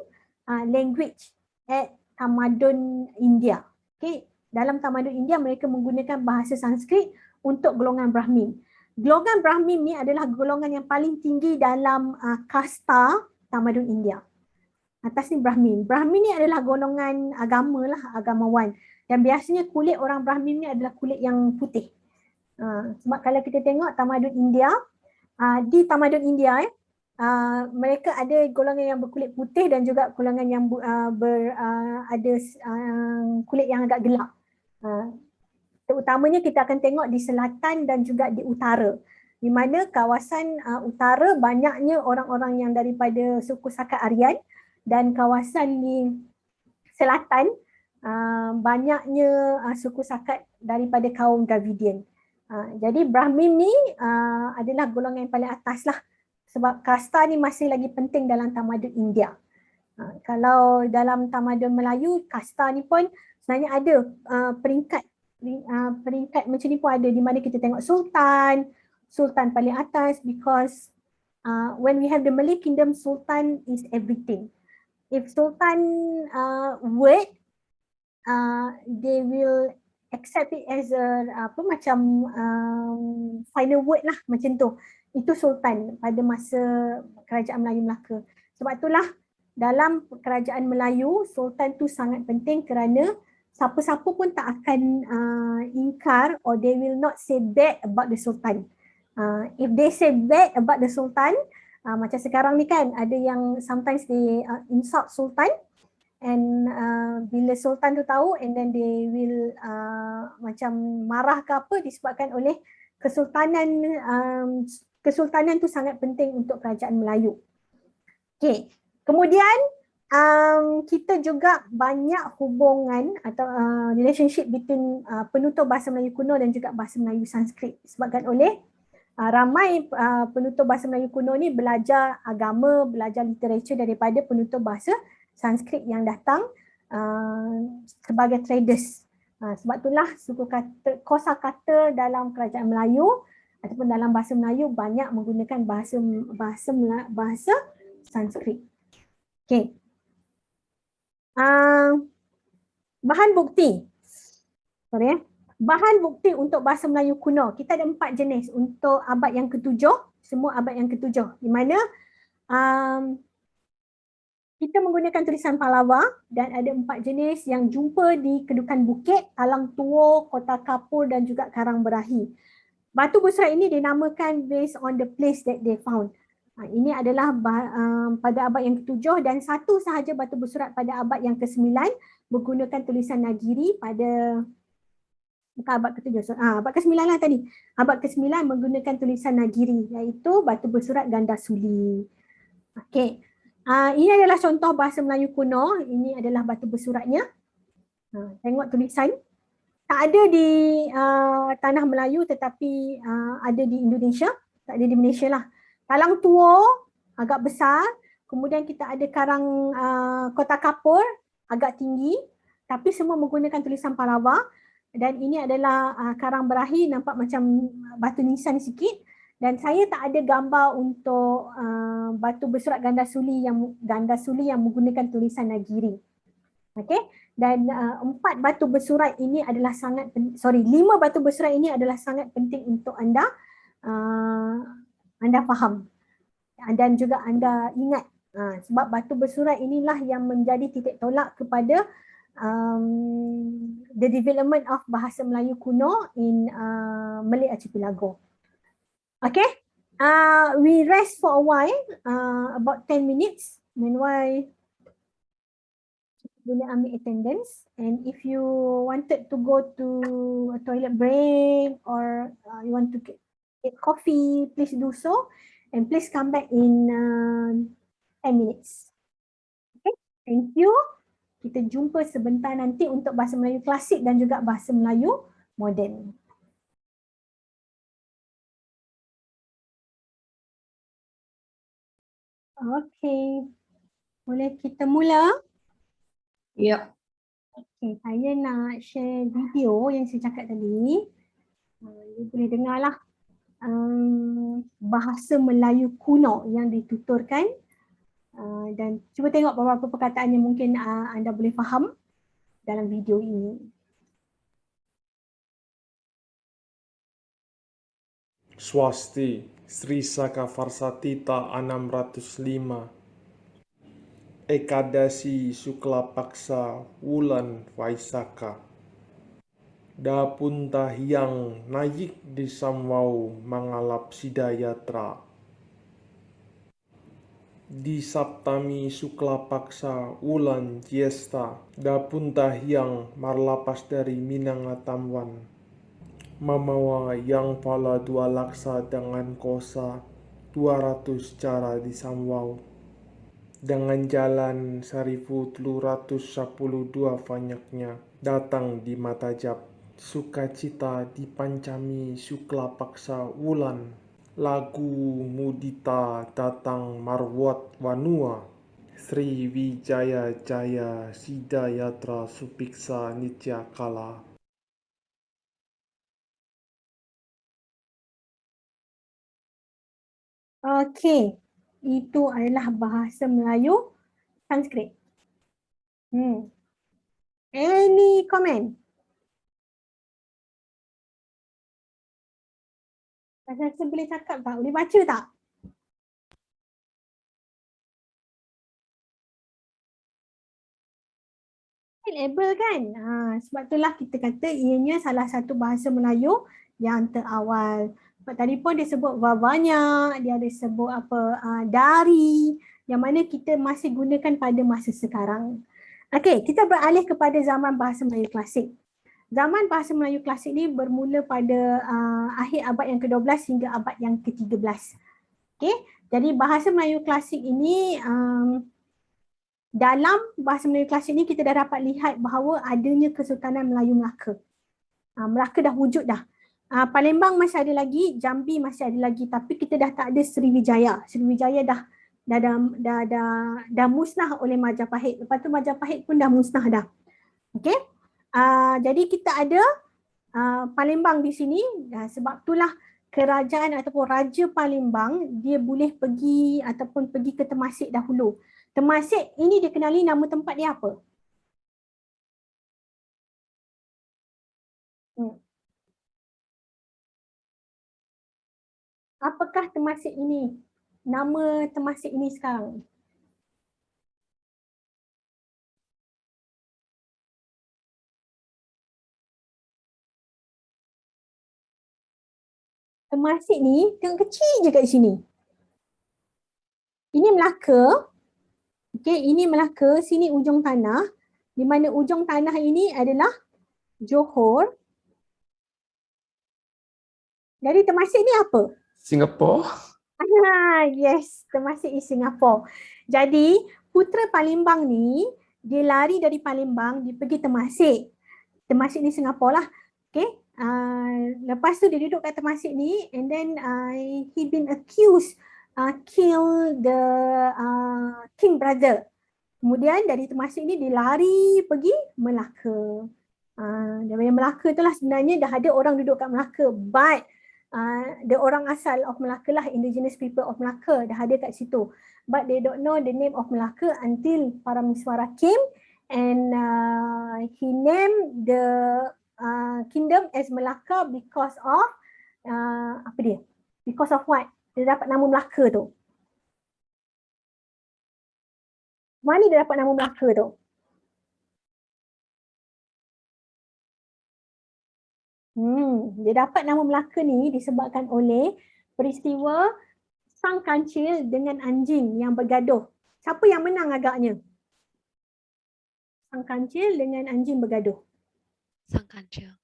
language at tamadun India. Okay. Dalam tamadun India mereka menggunakan bahasa Sanskrit untuk golongan Brahmin. Golongan Brahmin ni adalah golongan yang paling tinggi dalam kasta tamadun India. Atas ni Brahmin. Brahmin ni adalah golongan agama lah, agamawan. Dan biasanya kulit orang Brahmin ni adalah kulit yang putih. Sebab kalau kita tengok tamadun India, di tamadun India mereka ada golongan yang berkulit putih dan juga golongan yang ada kulit yang agak gelap. Terutamanya kita akan tengok di selatan dan juga di utara. Di mana kawasan utara banyaknya orang-orang yang daripada suku Sakat Aryan dan kawasan di selatan banyaknya suku Sakat daripada kaum Dravidian. Jadi Brahmin ni adalah golongan yang paling atas lah. Sebab kasta ni masih lagi penting dalam tamadun India. Kalau dalam tamadun Melayu, kasta ni pun sebenarnya ada peringkat macam ni pun ada, di mana kita tengok Sultan paling atas because when we have the Malay Kingdom, Sultan is everything. If Sultan word, they will accept it as a apa macam final word lah macam tu. Itu sultan pada masa kerajaan Melayu Melaka. Sebab itulah dalam kerajaan Melayu sultan tu sangat penting kerana siapa-siapa pun tak akan ingkar or they will not say bad about the sultan. If they say bad about the sultan, macam sekarang ni kan ada yang sometimes they insult sultan. And bila sultan tu tahu and then they will macam marah ke apa disebabkan oleh kesultanan. Kesultanan tu sangat penting untuk kerajaan Melayu. Okay, kemudian kita juga banyak hubungan atau relationship between penutur bahasa Melayu kuno dan juga bahasa Melayu Sanskrit disebabkan oleh ramai penutur bahasa Melayu kuno ni belajar agama, belajar literature daripada penutur bahasa Sanskrit yang datang sebagai traders. Sebab itulah suku kata, kosakata dalam kerajaan Melayu ataupun dalam bahasa Melayu banyak menggunakan bahasa Sanskrit. Okey. Bahan bukti. Sorry. Bahan bukti untuk bahasa Melayu kuno. Kita ada 4 jenis untuk abad yang ke-7, semua abad yang ke-7 di mana kita menggunakan tulisan Pallawa dan ada 4 jenis yang jumpa di Kedukan Bukit, Talang Tua, Kota Kapur dan juga Karang Berahi. Batu bersurat ini dinamakan based on the place that they found. Ini adalah pada abad yang ke-7 dan satu sahaja batu bersurat pada abad yang ke-9 menggunakan tulisan Nagiri pada bukan abad ke-7. Abad ke-9 lah tadi. Abad ke-9 menggunakan tulisan Nagiri iaitu batu bersurat Gandasuli. Okey. Ini adalah contoh bahasa Melayu kuno. Ini adalah batu bersuratnya. Tengok tulisan. Tak ada di tanah Melayu tetapi ada di Indonesia. Tak ada di Malaysia lah. Talang Tua agak besar. Kemudian kita ada Karang Kota Kapur agak tinggi. Tapi semua menggunakan tulisan Pallawa. Dan ini adalah Karang Berahi nampak macam batu nisan sikit. Dan saya tak ada gambar untuk batu bersurat Gandasuli yang menggunakan tulisan Nagiri. Okey. Dan 5 batu bersurat ini adalah sangat penting untuk anda faham dan juga anda ingat. Sebab batu bersurat inilah yang menjadi titik tolak kepada the development of bahasa Melayu kuno in Malay Archipelago. Okay, we rest for a while, about 10 minutes. Meanwhile, boleh ambil attendance. And if you wanted to go to a toilet break or you want to get coffee, please do so. And please come back in 10 minutes. Okay, thank you. Kita jumpa sebentar nanti untuk bahasa Melayu klasik dan juga bahasa Melayu moden. Okey, boleh kita mula? Ya. Okey, saya nak share video yang saya cakap tadi. You boleh dengarlah bahasa Melayu kuno yang dituturkan dan cuba tengok beberapa perkataan yang mungkin anda boleh faham dalam video ini. Swasti Sri Saka Varsatita 605 Ekadasi Sukla Paksa Wulan Vaisaka Dapunta Hyang Nayik di Samwau Mangalap Sidayatra di Saptami Sukla Paksa Wulan Jesta Dapunta Hyang Marlapas dari Minangatamwan Mamawa yang pala 2 laksa dengan kosa 200 cara di Samwau dengan jalan 1312 banyaknya datang di Matajab sukacita di Pancami Sukla Paksa Wulan lagu mudita datang Marwat Wanua Sri Wijaya Jaya Sidayatra Supiksa Nitya Kala. Okey, itu adalah bahasa Melayu Sanskrit. Any comment? Rasa boleh cakap tak? Boleh baca tak? Label kan? Sebab itulah kita kata ianya salah satu bahasa Melayu yang terawal. Sebab tadi pun dia sebut banyak, dia ada sebut dari, yang mana kita masih gunakan pada masa sekarang. Okey, kita beralih kepada zaman bahasa Melayu klasik. Zaman bahasa Melayu klasik ni bermula pada akhir abad yang ke-12 hingga abad yang ke-13. Okey, jadi bahasa Melayu klasik ini dalam bahasa Melayu klasik ni kita dah dapat lihat bahawa adanya Kesultanan Melayu Melaka. Melaka dah wujud dah. Palembang masih ada lagi, Jambi masih ada lagi, tapi kita dah tak ada Sriwijaya. Sriwijaya dah musnah oleh Majapahit. Lepas tu Majapahit pun dah musnah dah. Okey. Jadi kita ada Palembang di sini. Sebab itulah kerajaan ataupun Raja Palembang dia boleh pergi ataupun pergi ke Temasek dahulu. Temasek ini dikenali nama tempat dia apa? Apakah Temasek ini? Nama Temasek ini sekarang? Temasek ni tengok kecil je kat sini. Ini Melaka. Okey, ini Melaka, sini ujung tanah. Di mana ujung tanah ini adalah Johor. Jadi Temasek ni apa? Singapore. Yes, Temasek is Singapore. Jadi putera Palembang ni dia lari dari Palembang, dia pergi Temasek. Temasek ni Singapore lah. Okay. Lepas tu dia duduk kat Temasek ni and then he been accused kill the king brother. Kemudian dari Temasek ni dia lari pergi Melaka. Dari Melaka itulah sebenarnya dah ada orang duduk kat Melaka, but the orang asal of Melaka lah, indigenous people of Melaka dah ada kat situ, but they don't know the name of Melaka until Paramiswara came and he named the kingdom as Melaka because of apa dia? Because of what? Dia dapat nama Melaka tu. Mana dia dapat nama Melaka tu? Dia dapat nama Melaka ni disebabkan oleh peristiwa sang kancil dengan anjing yang bergaduh. Siapa yang menang agaknya? Sang kancil dengan anjing bergaduh. Sang kancil.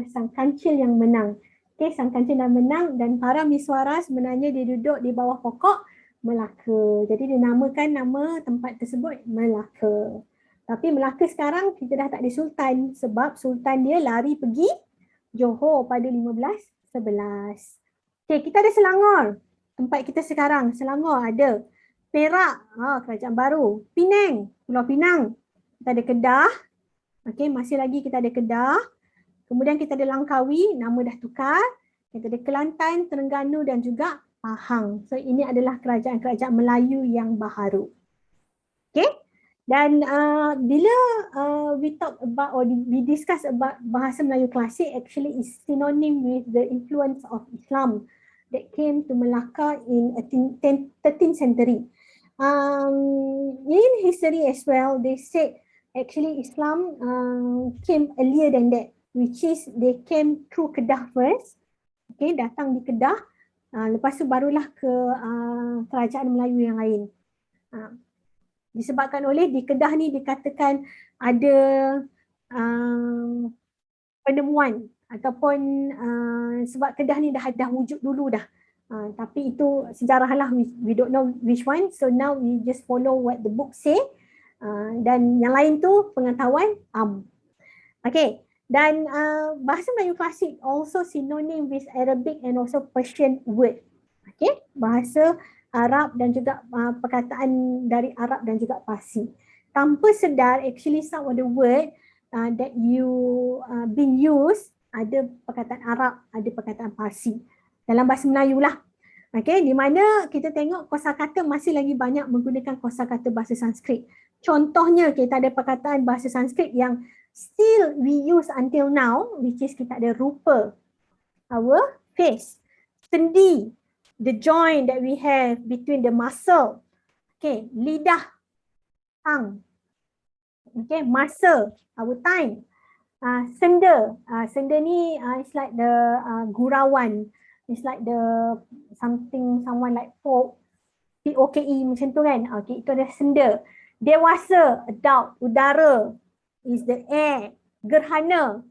Sang kancil yang menang. Okey, sang kancil yang menang dan Paramiswara sebenarnya dia duduk di bawah pokok Melaka. Jadi dinamakan nama tempat tersebut Melaka. Tapi Melaka sekarang kita dah tak ada sultan sebab sultan dia lari pergi Johor pada 1511. Okey, kita ada Selangor. Tempat kita sekarang, Selangor ada. Perak, kerajaan baru. Penang, Pulau Pinang. Kita ada Kedah. Okey, masih lagi kita ada Kedah. Kemudian kita ada Langkawi, nama dah tukar. Kita ada Kelantan, Terengganu dan juga Pahang. So ini adalah kerajaan-kerajaan Melayu yang baharu. Okey? Dan bila we talk about or we discuss about bahasa Melayu klasik, actually is synonym with the influence of Islam that came to Melaka in 13th century. In history as well, they said actually Islam came earlier than that, which is they came through Kedah first. Okay, datang di Kedah, lepas tu barulah ke kerajaan Melayu yang lain. Disebabkan oleh di Kedah ni dikatakan ada penemuan ataupun sebab Kedah ni dah wujud dulu dah. Tapi itu sejarah lah, we don't know which one, so now we just follow what the book say. Dan yang lain tu pengetahuan Okay, dan bahasa Melayu klasik also synonym with Arabic and also Persian word. Okay, bahasa Arab dan juga perkataan dari Arab dan juga Parsi. Tanpa sedar, actually some of the word that you been used, ada perkataan Arab, ada perkataan Parsi dalam bahasa Melayu lah. Okay, di mana kita tengok kosakata masih lagi banyak menggunakan kosakata bahasa Sanskrit. Contohnya kita ada perkataan bahasa Sanskrit yang still we use until now, which is kita ada rupa, our face. Sendi, the joint that we have between the muscle. Okay, lidah, tongue. Okay, masa, our time. Senda, senda ni it's like the gurauan. It's like the someone like POKE macam tu kan. Okay, itu ada senda. Dewasa, adult, udara is the air. Gerhana,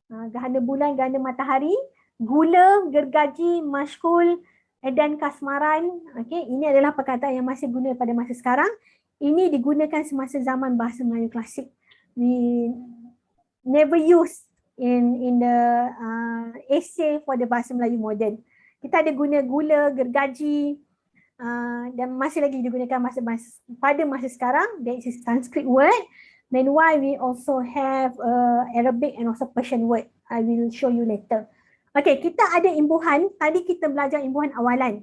gerhana bulan, gerhana matahari. Gula, gergaji, mashkul, edan kasmaran. Okay, ini adalah perkataan yang masih guna pada masa sekarang. Ini digunakan semasa zaman bahasa Melayu klasik. We never use in the essay for the bahasa Melayu modern. Kita ada guna gula, gergaji, dan masih lagi digunakan pada masa sekarang. That is a Sanskrit word. Then why we also have Arabic and also Persian word. I will show you later. Okay, kita ada imbuhan. Tadi kita belajar imbuhan awalan.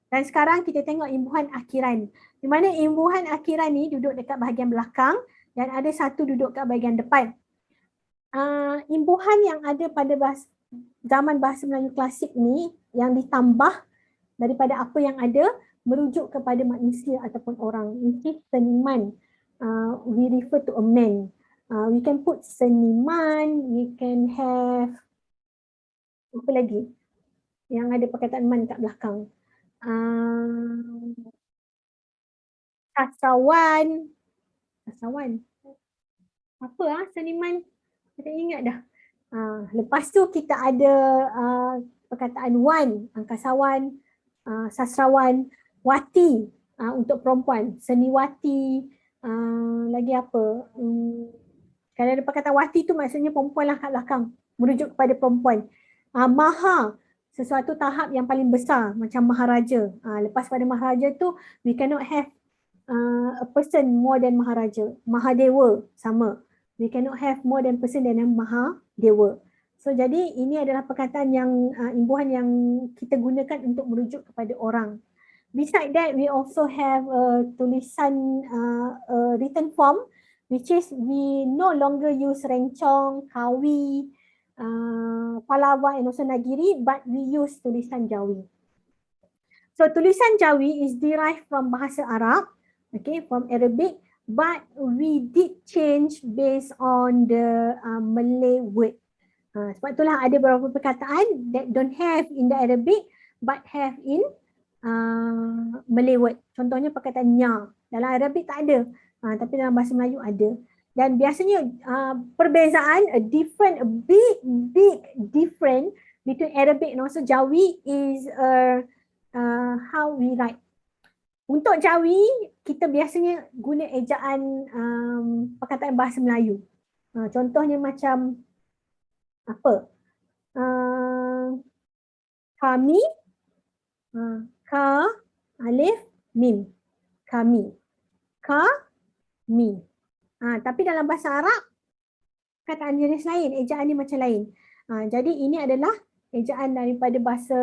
Dan sekarang kita tengok imbuhan akhiran. Di mana imbuhan akhiran ni duduk dekat bahagian belakang dan ada satu duduk kat bahagian depan. Imbuhan yang ada pada zaman bahasa Melayu klasik ni yang ditambah daripada apa yang ada merujuk kepada manusia ataupun orang. Ini seniman. We refer to a man. We can put seniman, we can have apa lagi yang ada perkataan man kat belakang. Sastrawan. Apa seniman? Saya tak ingat dah. Lepas tu kita ada perkataan wan, angkasawan, sastrawan, wati untuk perempuan, seniwati, lagi apa? Kalau ada perkataan wati tu maksudnya perempuan lah kat belakang, merujuk kepada perempuan. Maha, sesuatu tahap yang paling besar macam maharaja. Lepas pada maharaja tu we cannot have a person more than maharaja. Mahadewa sama. We cannot have more than person than Mahadewa. So jadi ini adalah perkataan yang imbuhan yang kita gunakan untuk merujuk kepada orang. Beside that, we also have tulisan written form, which is we no longer use rencong, kawi, Pallava and also Nagiri, but we use tulisan Jawi. So tulisan Jawi is derived from bahasa Arab, okay, from Arabic, but we did change based on the Malay word. Sebab itulah ada beberapa perkataan that don't have in the Arabic but have in Malay word. Contohnya perkataan nya. Dalam Arabic tak ada, tapi dalam bahasa Melayu ada. Dan biasanya perbezaan, a big difference between Arabic and also Jawi is how we write. Untuk Jawi, kita biasanya guna ejaan perkataan bahasa Melayu. Contohnya macam apa? Kami, ka, alif, mim. Kami. Kami. Tapi dalam bahasa Arab, perkataan jenis lain, ejaan ni macam lain. Jadi ini adalah ejaan daripada bahasa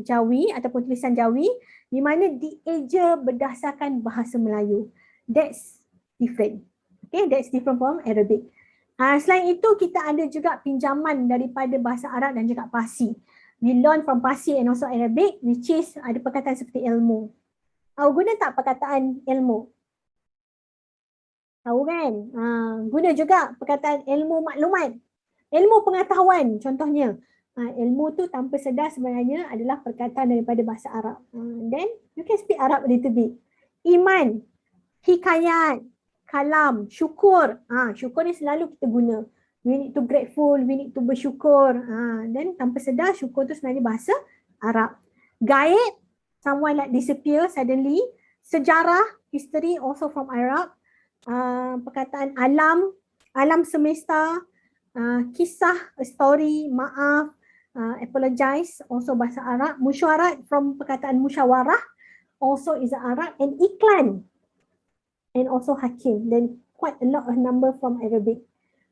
Jawi ataupun tulisan Jawi di mana dieja berdasarkan bahasa Melayu. That's different. Okay, that's different from Arabic. Selain itu kita ada juga pinjaman daripada bahasa Arab dan juga Parsi. We learn from Parsi and also Arabic, which is ada perkataan seperti ilmu. Guna tak perkataan ilmu? Tahu kan? Guna juga perkataan ilmu maklumat. Ilmu pengetahuan contohnya. Ilmu tu tanpa sedar sebenarnya adalah perkataan daripada bahasa Arab. Then you can speak Arab a little bit. Iman, hikayat, kalam, syukur. Syukur ni selalu kita guna. We need to grateful, we need to bersyukur. Then tanpa sedar syukur tu sebenarnya bahasa Arab. Gaib, someone like disappear suddenly. Sejarah, history also from Arab. Perkataan alam, alam semesta, kisah, a story, maaf, apologize, also bahasa Arab. Musyawarat from perkataan musyawarah, also is Arab. And iklan, and also hakim. Then quite a lot of number from Arabic.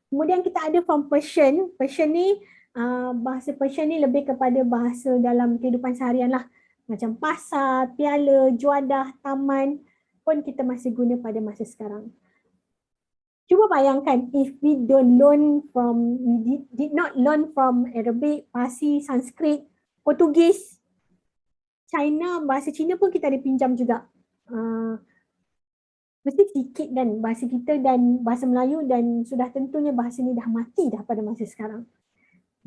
Kemudian kita ada from Persian. Persian ni, bahasa Persian ni lebih kepada bahasa dalam kehidupan seharian lah. Macam pasar, piala, juadah, taman pun kita masih guna pada masa sekarang. Cuba bayangkan if we don't learn from, we did not learn from Arabic, Parsi, Sanskrit, Portugis, China, bahasa Cina pun kita ada pinjam juga. Mesti sikit kan bahasa kita dan bahasa Melayu, dan sudah tentunya bahasa ni dah mati dah pada masa sekarang.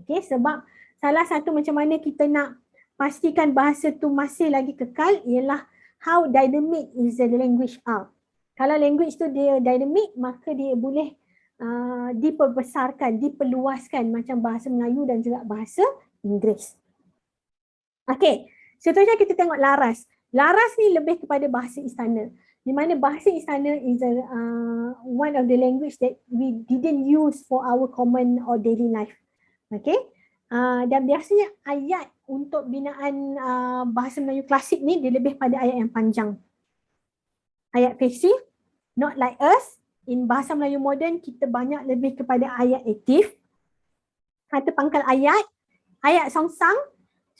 Okay, sebab salah satu macam mana kita nak pastikan bahasa tu masih lagi kekal ialah how dynamic is the language are. Kalau language tu dia dynamic, maka dia boleh diperbesarkan, diperluaskan macam bahasa Melayu dan juga bahasa Inggeris. Okay, seterusnya kita tengok laras. Laras ni lebih kepada bahasa istana. Di mana bahasa istana is one of the language that we didn't use for our common or daily life. Okay, dan biasanya ayat untuk binaan bahasa Melayu klasik ni dia lebih pada ayat yang panjang. Ayat pasif, not like us. In bahasa Melayu moden kita banyak lebih kepada ayat aktif. Kata pangkal ayat, ayat songsang,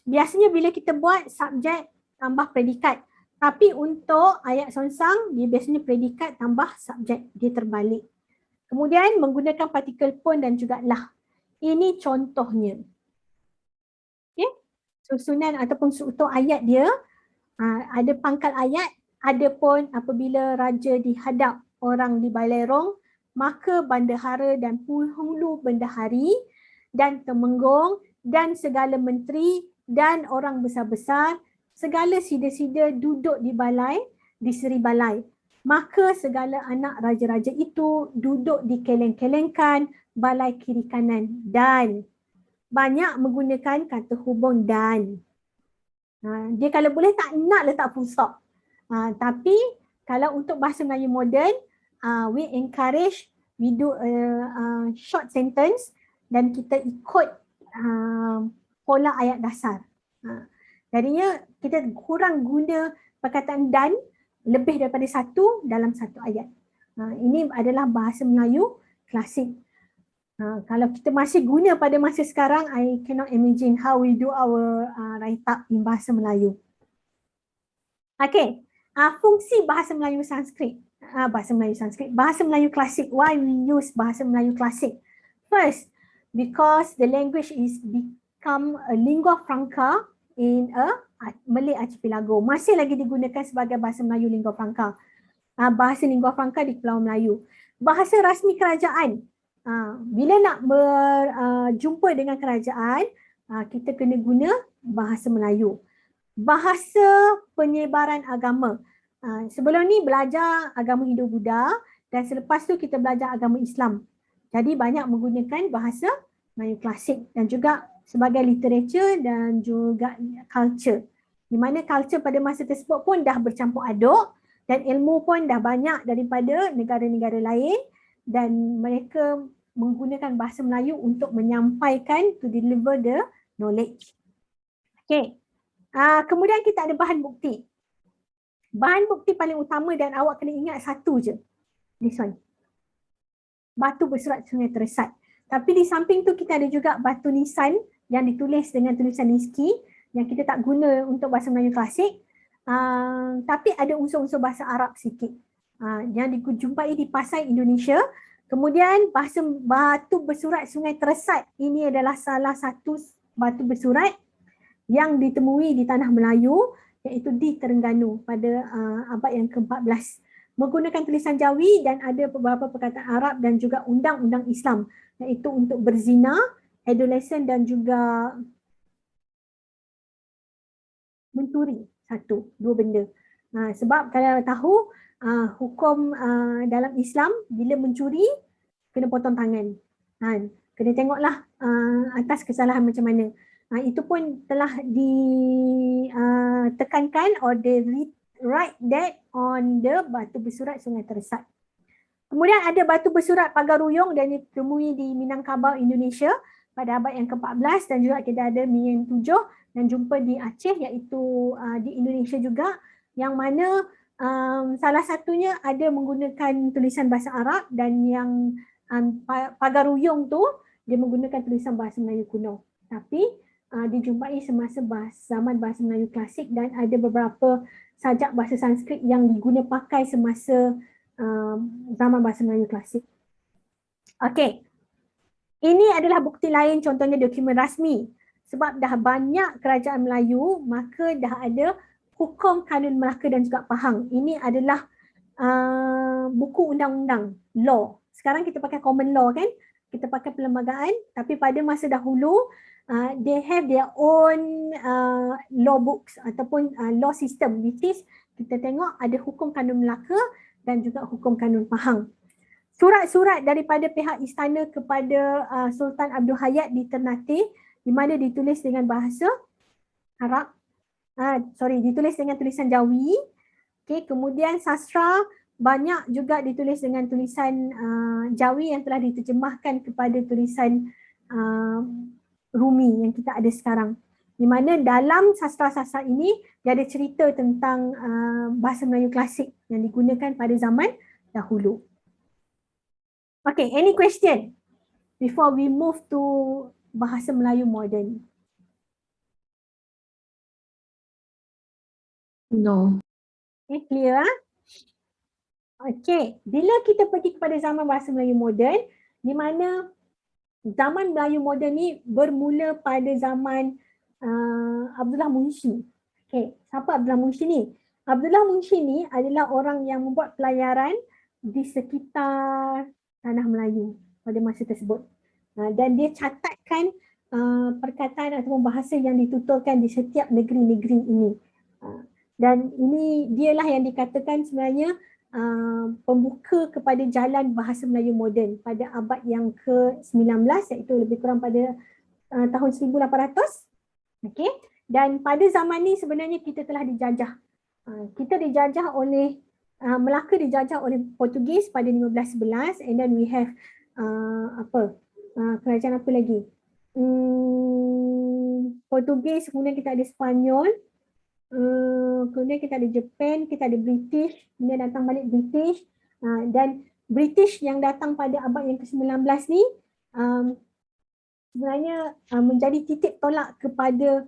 biasanya bila kita buat subjek tambah predikat. Tapi untuk ayat songsang, dia biasanya predikat tambah subjek, dia terbalik. Kemudian menggunakan partikel pun dan juga lah. Ini contohnya. Okay. Susunan ataupun struktur ayat dia, ada pangkal ayat, ada pun apabila raja dihadap orang di balai rong, maka bandahara dan penghulu bendahari dan temenggung dan segala menteri dan orang besar-besar, segala sida-sida duduk di balai, di seri balai. Maka segala anak raja-raja itu duduk di keleng-kelengkan balai kiri kanan, dan banyak menggunakan kata hubung dan. Dia kalau boleh tak nak letak full stop. Tapi kalau untuk bahasa Melayu moden, we encourage, we do a short sentence dan kita ikut pola ayat dasar. Jadinya kita kurang guna perkataan dan lebih daripada satu dalam satu ayat. Ini adalah bahasa Melayu klasik. Kalau kita masih guna pada masa sekarang, I cannot imagine how we do our write up in bahasa Melayu. Okay, fungsi bahasa Melayu Sanskrit. Bahasa Melayu klasik. Why we use bahasa Melayu klasik? First, because the language is become a lingua franca in a Malay archipelago. Masih lagi digunakan sebagai bahasa Melayu lingua franca. Bahasa lingua franca di Pulau Melayu. Bahasa rasmi kerajaan. Bila nak berjumpa dengan kerajaan, kita kena guna bahasa Melayu. Bahasa penyebaran agama. Sebelum ni belajar agama Hindu-Buddha dan selepas tu kita belajar agama Islam. Jadi banyak menggunakan bahasa Melayu klasik dan juga sebagai literature dan juga culture. Di mana culture pada masa tersebut pun dah bercampur aduk dan ilmu pun dah banyak daripada negara-negara lain dan mereka menggunakan bahasa Melayu untuk menyampaikan, to deliver the knowledge. Okay. Kemudian kita ada bahan bukti. Bahan bukti paling utama dan awak kena ingat satu je. This one. Batu bersurat Sungai Teresat. Tapi di samping tu kita ada juga batu nisan yang ditulis dengan tulisan Niski yang kita tak guna untuk bahasa Melayu klasik. Tapi ada unsur-unsur bahasa Arab sikit. Yang dijumpai di Pasai, Indonesia. Kemudian bahasa batu bersurat Sungai Teresat. Ini adalah salah satu batu bersurat yang ditemui di tanah Melayu, iaitu di Terengganu pada abad yang ke-14. Menggunakan tulisan Jawi dan ada beberapa perkataan Arab dan juga undang-undang Islam, iaitu untuk berzina, adolescent dan juga mencuri, dua benda. Sebab kalau tahu hukum dalam Islam bila mencuri kena potong tangan. Kena tengoklah atas kesalahan macam mana. Itu pun telah ditekankan or they write that on the batu bersurat Sungai Teresat. Kemudian ada batu bersurat Pagar Ruyong dan ditemui di Minangkabau, Indonesia pada abad yang ke-14 dan juga kita ada Mien 7 dan jumpa di Aceh iaitu di Indonesia juga yang mana salah satunya ada menggunakan tulisan bahasa Arab dan yang Pagar Ruyong tu dia menggunakan tulisan bahasa Melayu kuno. Tapi dijumpai semasa zaman bahasa Melayu klasik dan ada beberapa sajak bahasa Sanskrit yang diguna pakai semasa zaman bahasa Melayu klasik. Okey. Ini adalah bukti lain, contohnya dokumen rasmi. Sebab dah banyak kerajaan Melayu, maka dah ada hukum kanun Melaka dan juga Pahang. Ini adalah buku undang-undang, law. Sekarang kita pakai common law kan? Kita pakai perlembagaan, tapi pada masa dahulu they have their own law books ataupun law system, which is kita tengok ada hukum kanun Melaka dan juga hukum kanun Pahang. Surat-surat daripada pihak istana kepada Sultan Abdul Hayat di Ternate, di mana ditulis dengan bahasa Arab, ditulis dengan tulisan Jawi. Okay, kemudian sastra banyak juga ditulis dengan tulisan Jawi yang telah diterjemahkan kepada tulisan Rumi yang kita ada sekarang. Di mana dalam sastra-sastra ini dia ada cerita tentang bahasa Melayu klasik yang digunakan pada zaman dahulu. Okay, any question before we move to bahasa Melayu moden? No. Okay, clear? Okay, bila kita pergi kepada zaman bahasa Melayu moden, di mana zaman Melayu moden ni bermula pada zaman Abdullah Munshi. Okay, siapa Abdullah Munshi ni? Abdullah Munshi ni adalah orang yang membuat pelayaran di sekitar Tanah Melayu pada masa tersebut. Dan dia catatkan perkataan ataupun bahasa yang dituturkan di setiap negeri-negeri ini. Dan ini dialah yang dikatakan sebenarnya pembuka kepada jalan bahasa Melayu moden pada abad yang ke-19, iaitu lebih kurang pada tahun 1800. Okay. Dan pada zaman ni sebenarnya kita telah dijajah. Kita dijajah oleh Melaka dijajah oleh Portugis pada 1511, and then we have kerajaan apa lagi? Portugis, kemudian kita ada Spanyol, kemudian kita ada Japan, kita ada British, kemudian datang balik British, dan British yang datang pada abad yang ke-19 ni sebenarnya menjadi titik tolak kepada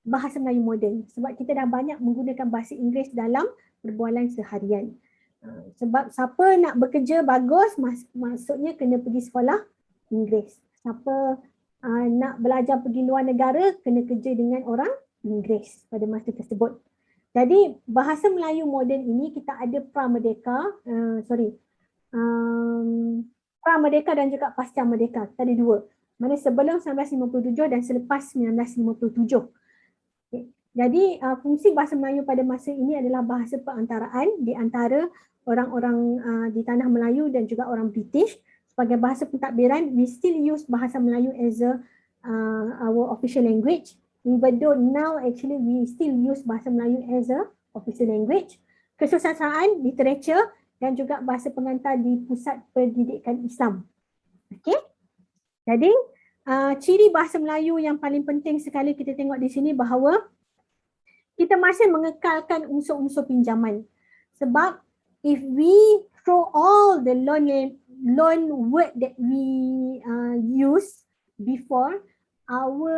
bahasa Melayu moden, sebab kita dah banyak menggunakan bahasa Inggeris dalam perbualan seharian. Sebab siapa nak bekerja bagus, maksudnya kena pergi sekolah Inggeris. Siapa nak belajar pergi luar negara, kena kerja dengan orang Inggeris pada masa tersebut. Jadi bahasa Melayu moden ini kita ada pra-merdeka, pra-merdeka dan juga pasca merdeka. Kita ada dua. Mana sebelum 1957 dan selepas 1957. Okay. Jadi fungsi bahasa Melayu pada masa ini adalah bahasa perantaraan di antara orang-orang di tanah Melayu dan juga orang British. Sebagai bahasa pentadbiran, we still use bahasa Melayu as our official language. Even though now actually we still use bahasa Melayu as a official language. Kesusastraan, literature dan juga bahasa pengantar di pusat pendidikan Islam. Okay. Jadi ciri bahasa Melayu yang paling penting sekali kita tengok di sini bahawa kita masih mengekalkan unsur-unsur pinjaman. Sebab if we throw all the loan word that we use before, our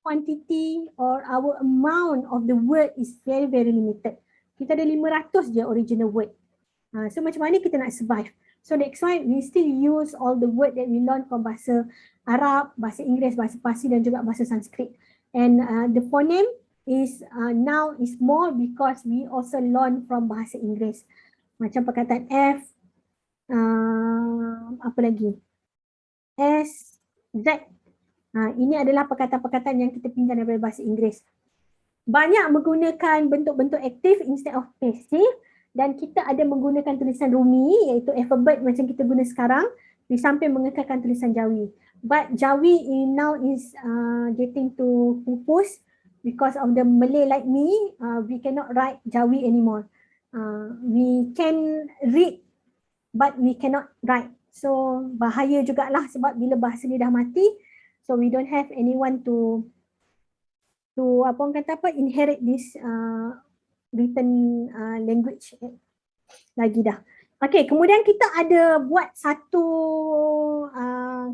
quantity or our amount of the word is very, very limited. Kita ada 500 je original word. So macam mana kita nak survive? So that's why we still use all the word that we learn from bahasa Arab, bahasa Inggeris, bahasa Parsi dan juga bahasa Sanskrit. And the phoneme is now is more because we also learn from bahasa Inggeris. Macam perkataan F, apa lagi? S, Z. Ini adalah perkataan-perkataan yang kita pinjam daripada bahasa Inggeris. Banyak menggunakan bentuk-bentuk aktif instead of passive, dan kita ada menggunakan tulisan Rumi iaitu alphabet macam kita guna sekarang di samping mengekalkan tulisan Jawi. But Jawi now is getting to pupus because of the Malay like me, we cannot write Jawi anymore. We can read but we cannot write. So bahaya jugalah sebab bila bahasa ni dah mati, so we don't have anyone to apa orang kata apa, inherit this written language lagi dah. Okay, kemudian kita ada buat satu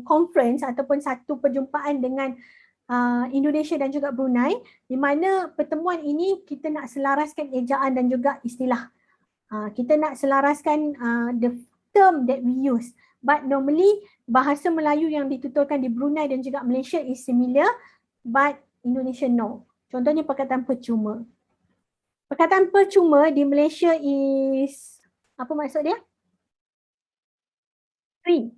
conference ataupun satu perjumpaan dengan Indonesia dan juga Brunei, di mana pertemuan ini kita nak selaraskan ejaan dan juga istilah. Kita nak selaraskan the term that we use. But normally bahasa Melayu yang dituturkan di Brunei dan juga Malaysia is similar, but Indonesia no. Contohnya perkataan percuma. Perkataan percuma di Malaysia is, apa maksud dia? Free.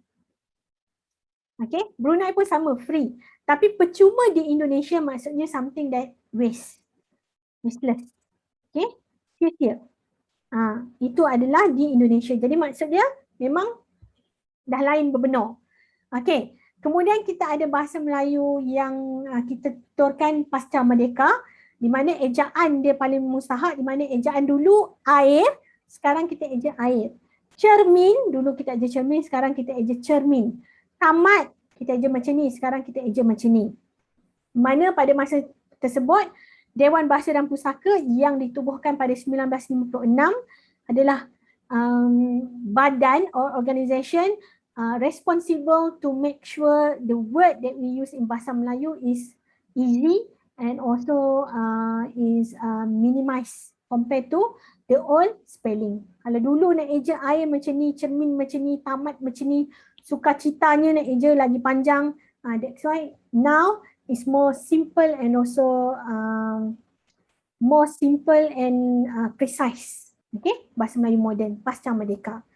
Okay, Brunei pun sama, free. Tapi percuma di Indonesia maksudnya something that waste. Useless. Okay, sia-sia. Itu adalah di Indonesia. Jadi maksud dia memang dah lain berbenar. Okay, kemudian kita ada bahasa Melayu yang kita tuturkan pasca merdeka, di mana ejaan dia paling mustahak, di mana ejaan dulu air, sekarang kita eja air. Cermin, dulu kita eja cermin, sekarang kita eja cermin. Tamat, kita eja macam ni, sekarang kita eja macam ni. Mana pada masa tersebut, Dewan Bahasa dan Pustaka yang ditubuhkan pada 1956 adalah badan or organisation responsible to make sure the word that we use in Bahasa Melayu is easy and also is minimized compared to the old spelling. Kalau dulu nak eja air macam ni, cermin macam ni, tamat macam ni, sukacitanya nak eja lagi panjang. That's why now is more simple and also more simple and precise. Okay, Bahasa Melayu moden pasca merdeka.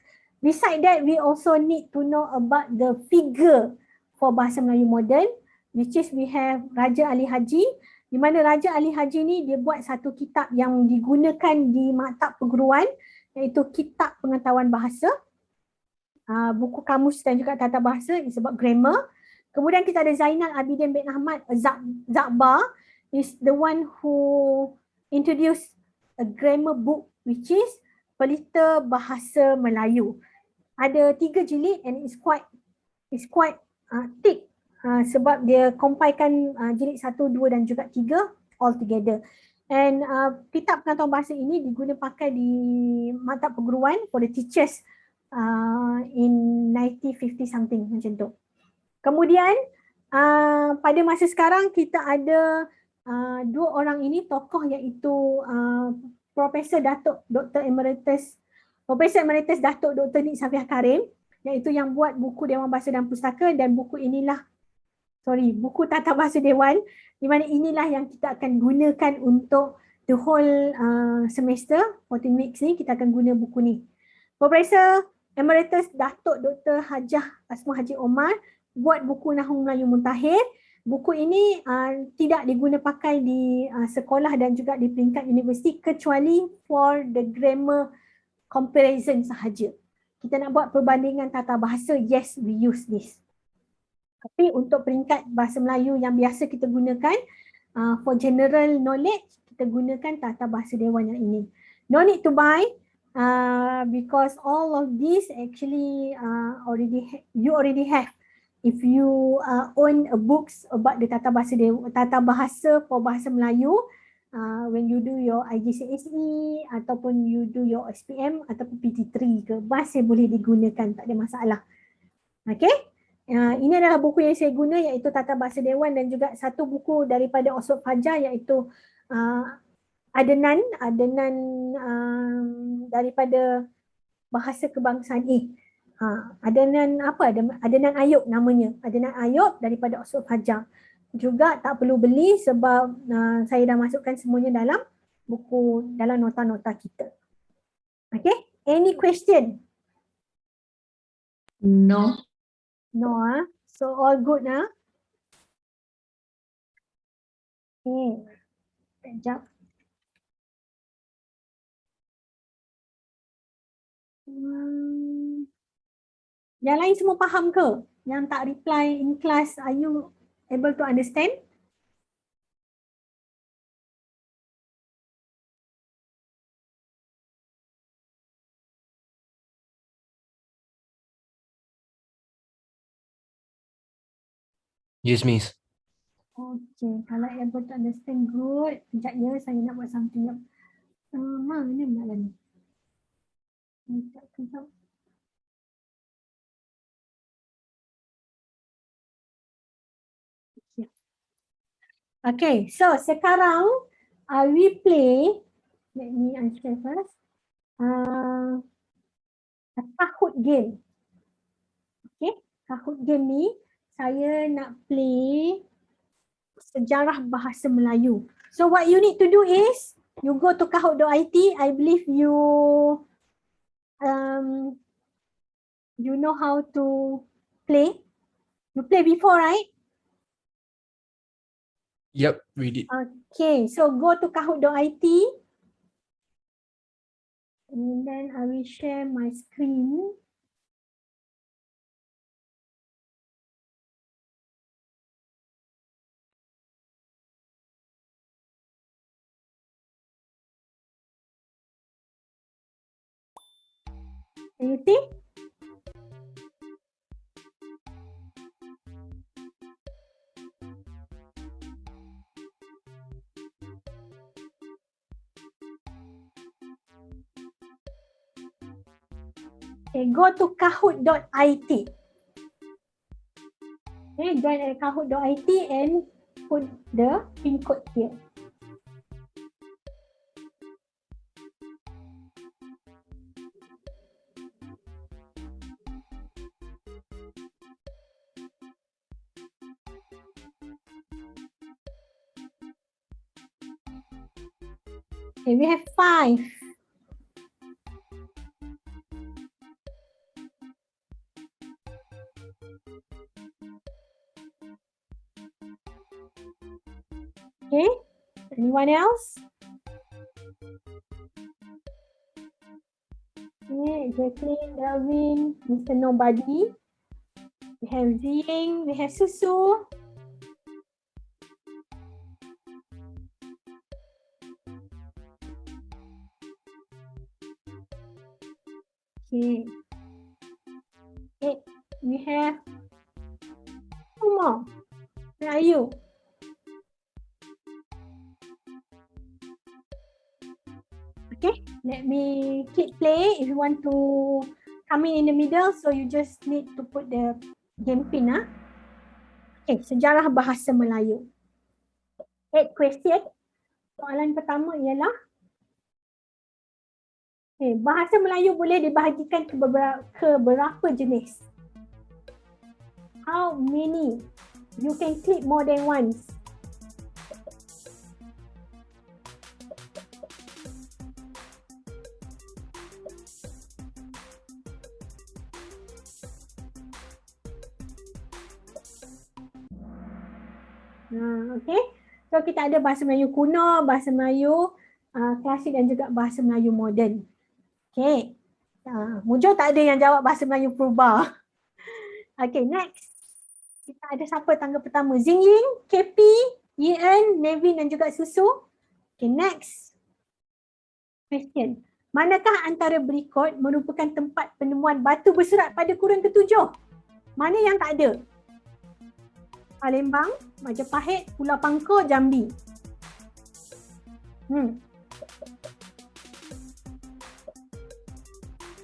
Beside that, we also need to know about the figure for Bahasa Melayu moden, which is we have Raja Ali Haji, di mana Raja Ali Haji ni dia buat satu kitab yang digunakan di maktab perguruan, iaitu Kitab Pengetahuan Bahasa, buku kamus dan juga tata bahasa, is about grammar. Kemudian kita ada Zainal Abidin bin Ahmad Zakbar, is the one who introduced a grammar book, which is Pelita Bahasa Melayu. Ada 3 jilid and it's quite thick sebab dia compilekan jilid 1, 2 dan juga 3 all together. And kitab pengetahuan bahasa ini diguna pakai di maktab perguruan for the teachers in 1950 something macam tu. Kemudian pada masa sekarang kita ada 2 orang ini tokoh, iaitu Profesor Datuk Dr. Emeritus Datuk Dr. Nik Safiah Karim, iaitu yang buat buku Dewan Bahasa dan Pustaka, dan buku Tata Bahasa Dewan, di mana inilah yang kita akan gunakan untuk the whole semester 14 weeks ni. Kita akan guna buku ni. Profesor Emeritus Datuk Dr. Hajah Asma Haji Omar buat buku Nahwu Melayu Muntahir. Buku ini tidak diguna pakai di sekolah dan juga di peringkat universiti, kecuali for the grammar comparison sahaja. Kita nak buat perbandingan tata bahasa, yes, we use this. Tapi untuk peringkat bahasa Melayu yang biasa kita gunakan, for general knowledge, kita gunakan tata bahasa dewan yang ini. No need to buy, because all of this actually you already have. If you own a books about the tata bahasa for bahasa Melayu, when you do your IGCSE ataupun you do your SPM ataupun PT3 ke, masih boleh digunakan, tak ada masalah. Okay, ini adalah buku yang saya guna, iaitu Tata Bahasa Dewan, dan juga satu buku daripada Oswald Fajar, iaitu adenan daripada bahasa kebangsaan Adenan Ayub namanya. Adenan Ayub daripada Oswald Fajar. Juga tak perlu beli sebab saya dah masukkan semuanya dalam buku, dalam nota-nota kita. Okay, any question? No. No, so all good, Okay, sekejap. Yang lain semua faham ke? Yang tak reply in class, are you able to understand? Yes, miss. Okay, kalau able to understand, good. Sekejap ya, saya nak buat something. Mana nak ni? Sekejap. Okay, so sekarang we play, let me answer first, a Kahoot game. Okay, Kahoot game ni saya nak play sejarah bahasa Melayu. So what you need to do is you go to kahoot.it. I believe you you know how to play. You play before, right? Yep, we did. Okay, so go to kahoot.it and then I will share my screen. Can you see? Okay, go to kahoot.it. Okay, join at kahoot.it and put the pin code here. Okay, we have 5. Okay, anyone else? Okay, Jacqueline, Delvin, Mr. Nobody. We have Zing, we have Susu. Okay. Okay, we have 2 more. Where are you? Okay, let me click play. If you want to come in the middle, so you just need to put the game pin. Okay, sejarah bahasa Melayu. 8 question. Soalan pertama ialah, okay, bahasa Melayu boleh dibahagikan ke berapa jenis? How many? You can click more than once. Okay, so kita ada bahasa Melayu kuno, bahasa Melayu klasik dan juga bahasa Melayu moden. Okay, Mujo tak ada yang jawab bahasa Melayu purba. Okay, next. Kita ada siapa tangga pertama? Zingying, KP, Ian, Nevin dan juga Susu. Okay, next. Question. Manakah antara berikut merupakan tempat penemuan batu berserat pada kurun ke-7? Mana yang tak ada? Palembang, Majapahit, Pulau Pangkor, Jambi.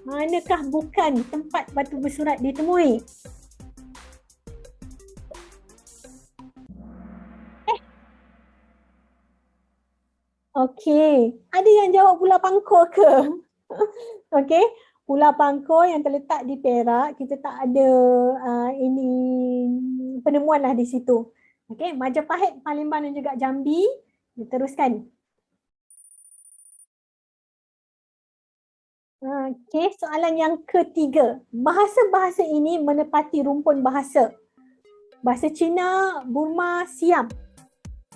Manakah bukan tempat batu bersurat ditemui? Okey, ada yang jawab Pulau Pangkor ke? Okey, Pulau Pangkor yang terletak di Perak, kita tak ada ini penemuan lah di situ. Okey, Majapahit, Palembang dan juga Jambi. Diteruskan. Okey, soalan yang ketiga. Bahasa-bahasa ini menepati rumpun bahasa. Bahasa Cina, Burma, Siam.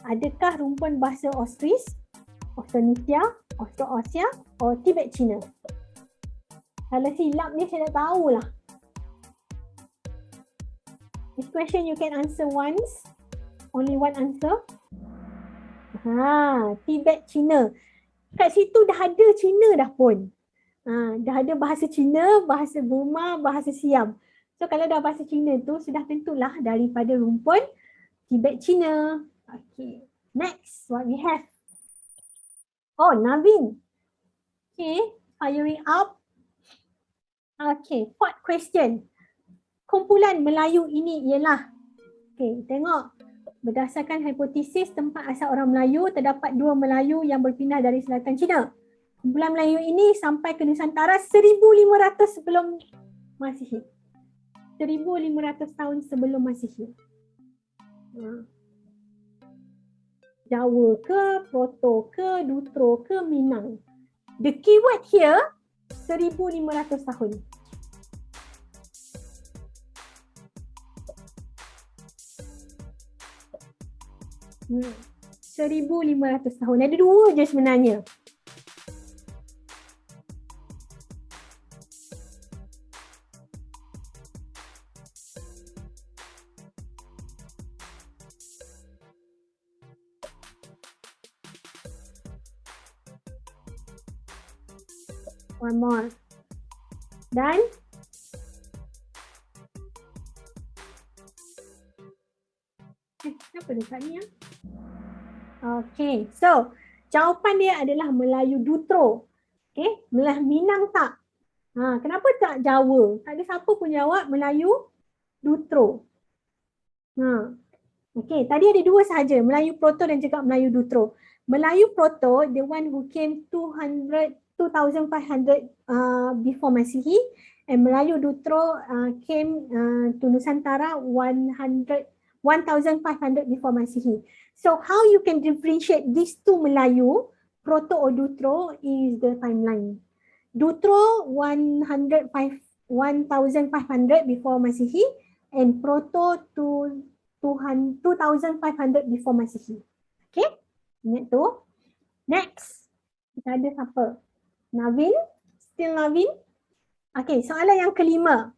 Adakah rumpun bahasa Austris, Austronesia, Austroasia atau Tibet Cina? Kalau silap ni saya tak tahulah. This question you can answer once. Only one answer. Tibet Cina. Kat situ dah ada Cina dah pun. Dah ada bahasa Cina, bahasa Burma, bahasa Siam. So kalau dah bahasa Cina tu sudah tentulah daripada rumpun Tibet Cina. Okay. Next, what we have? Oh, Navin. Okay, firing up. Okay, fourth question. Kumpulan Melayu ini ialah, okay, tengok. Berdasarkan hipotesis tempat asal orang Melayu, terdapat 2 Melayu yang berpindah dari selatan Cina. Kumpulan Melayu ini sampai ke Nusantara 1500 sebelum Masihi. 1,500 tahun sebelum Masihi. Jawa ke, Proto ke, Dutro ke, Minang. The keyword here 1,500 tahun. Hmm. 1,500 tahun. Ada dua je sebenarnya. One more. Dan kenapa dekat ni ya? Okay, so jawapan dia adalah Melayu Dutro. Okay, Melayu Minang tak? Kenapa tak Jawa? Tak ada siapa pun jawab Melayu Dutro. Okay, tadi ada dua sahaja, Melayu Proto dan juga Melayu Dutro. Melayu Proto, the one who came 2,500 before Masihi, and Melayu Dutro came to Nusantara 1,500 before Masihi. So how you can differentiate these two Melayu, Proto or Dutro, is the timeline. Dutro 1,500 before Masihi, and Proto to 2,500 before Masihi. Okay, ingat tu. Next, kita ada siapa? Navin, still Navin. Okay, soalan yang kelima.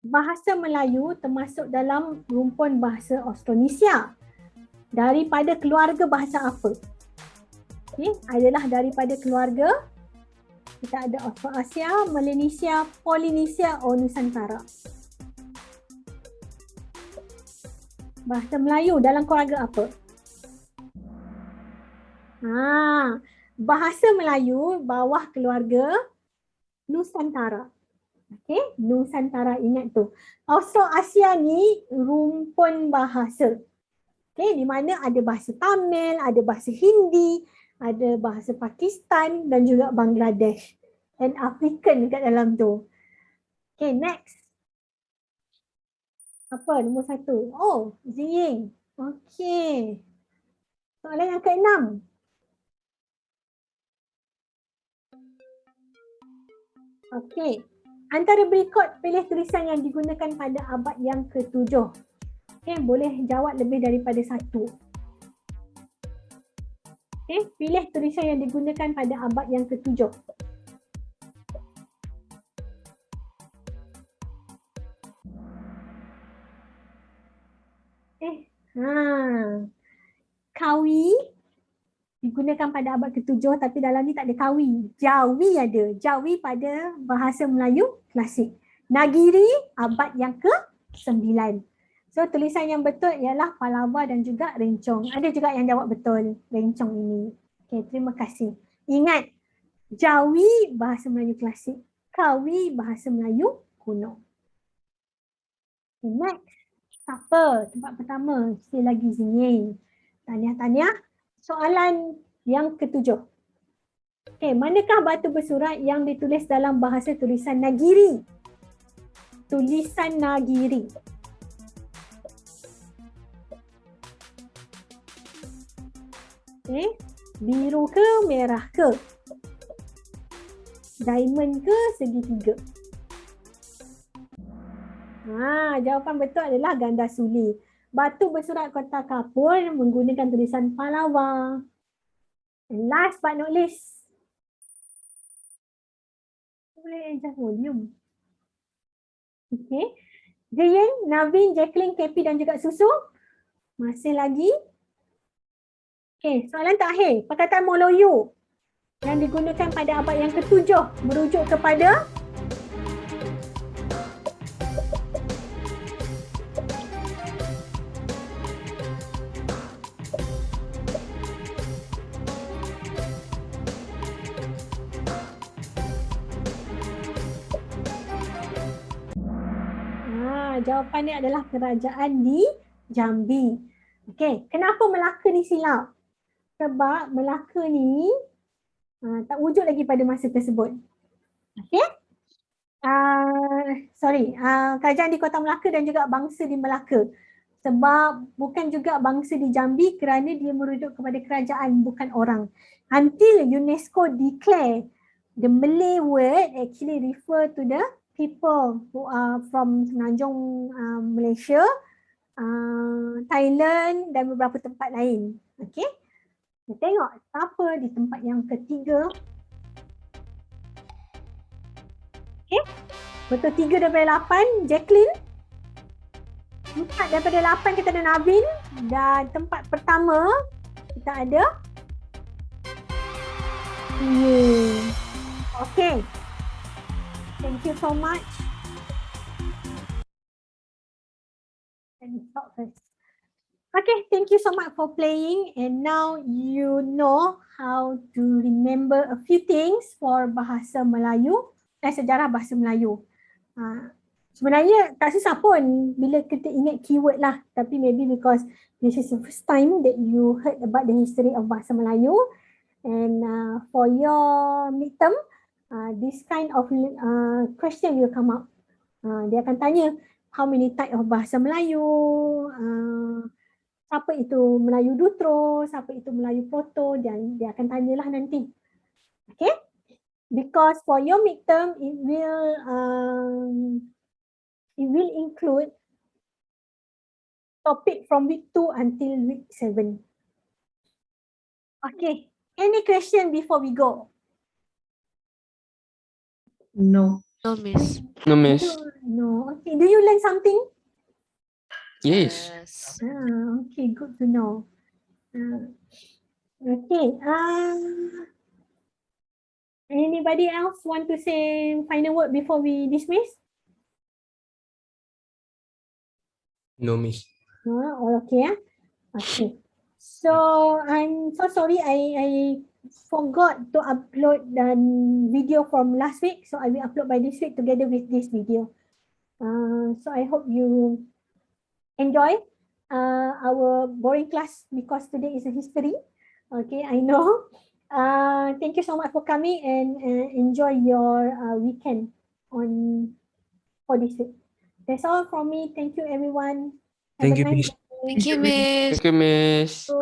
Bahasa Melayu termasuk dalam rumpun bahasa Austronesia. Daripada keluarga bahasa apa? Okay, adalah daripada keluarga, kita ada Austroasia, Melanesia, Polinesia, atau Nusantara. Bahasa Melayu dalam keluarga apa? Bahasa Melayu bawah keluarga Nusantara. Okay, Nusantara, ingat tu. Austroasia ni rumpun bahasa. Okay, di mana ada bahasa Tamil, ada bahasa Hindi, ada bahasa Pakistan dan juga Bangladesh. And African dekat dalam tu. Okay, next. Apa nombor 1? Oh, Ziying. Okay. Soalan yang ke-6. Okay. Antara berikut pilih tulisan yang digunakan pada abad yang ke-7. Okay, boleh jawab lebih daripada satu. Okay, pilih tulisan yang digunakan pada abad yang ke-7. Kawi digunakan pada abad ke-7 tapi dalam ni tak ada kawi. Jawi ada. Jawi pada bahasa Melayu klasik. Nagiri abad yang ke-9. So tulisan yang betul ialah Palava dan juga Rencong. Ada juga yang jawab betul Rencong ini. Okay, terima kasih. Ingat, Jawi bahasa Melayu klasik. Kawi bahasa Melayu kuno. Okay, next. Siapa? Tempat pertama. Still lagi Ziying. Tahniah. Soalan yang ke-7. Okay, manakah batu bersurat yang ditulis dalam bahasa tulisan Nagiri? Tulisan Nagiri. Okay. Biru ke merah ke? Diamond ke segitiga? Jawapan betul adalah ganda suli. Batu bersurat Kota Kapur menggunakan tulisan Palava. And last but not least. Boleh adjust volume. Okay. Ziying, Navin, Jacqueline, Kepi dan juga Susu. Masih lagi. Okay, soalan terakhir. Perkataan Moloyo yang digunakan pada abad yang ke-7 merujuk kepada jawapan dia adalah kerajaan di Jambi. Okey, kenapa Melaka ni silap? Sebab Melaka ni tak wujud lagi pada masa tersebut. Okey? Kerajaan di Kota Melaka dan juga bangsa di Melaka. Sebab bukan juga bangsa di Jambi kerana dia merujuk kepada kerajaan bukan orang. Until UNESCO declare the Malay word actually refer to the people who are from Semenanjung Malaysia, Thailand dan beberapa tempat lain. Okay. Kita tengok apa di tempat yang ketiga. Okay. Betul 3 daripada 8, Jacqueline. 4 daripada 8 kita ada Navin. Dan tempat pertama kita ada Okay. Thank you so much. Let me stop first. Okay, thank you so much for playing, and now you know how to remember a few things for bahasa Melayu, sejarah bahasa Melayu. Sebenarnya tak susah pun bila kita ingat keyword lah, tapi maybe because this is the first time that you heard about the history of bahasa Melayu, and for your midterm, this kind of question will come up. Dia akan tanya how many type of bahasa Melayu, siapa itu Melayu Dutro, siapa itu Melayu Proto, dan dia akan tanyalah nanti. Okay? Because for your midterm, it will include topic from week 2 until week 7. Okay. Any question before we go? No. No, Miss. No, miss. No. Okay. Do you learn something? Yes. Okay. Good to know. Okay. Anybody else want to say final word before we dismiss? No, miss. All okay. Okay. So I'm so sorry I forgot to upload the video from last week. So I will upload by this week together with this video. So I hope you enjoy our boring class because today is a history. Okay, I know. Thank you so much for coming and enjoy your weekend for this week. That's all from me. Thank you, everyone. Have Thank a you, nice Miss. day. Thank you, Miss. Thank you, miss. So,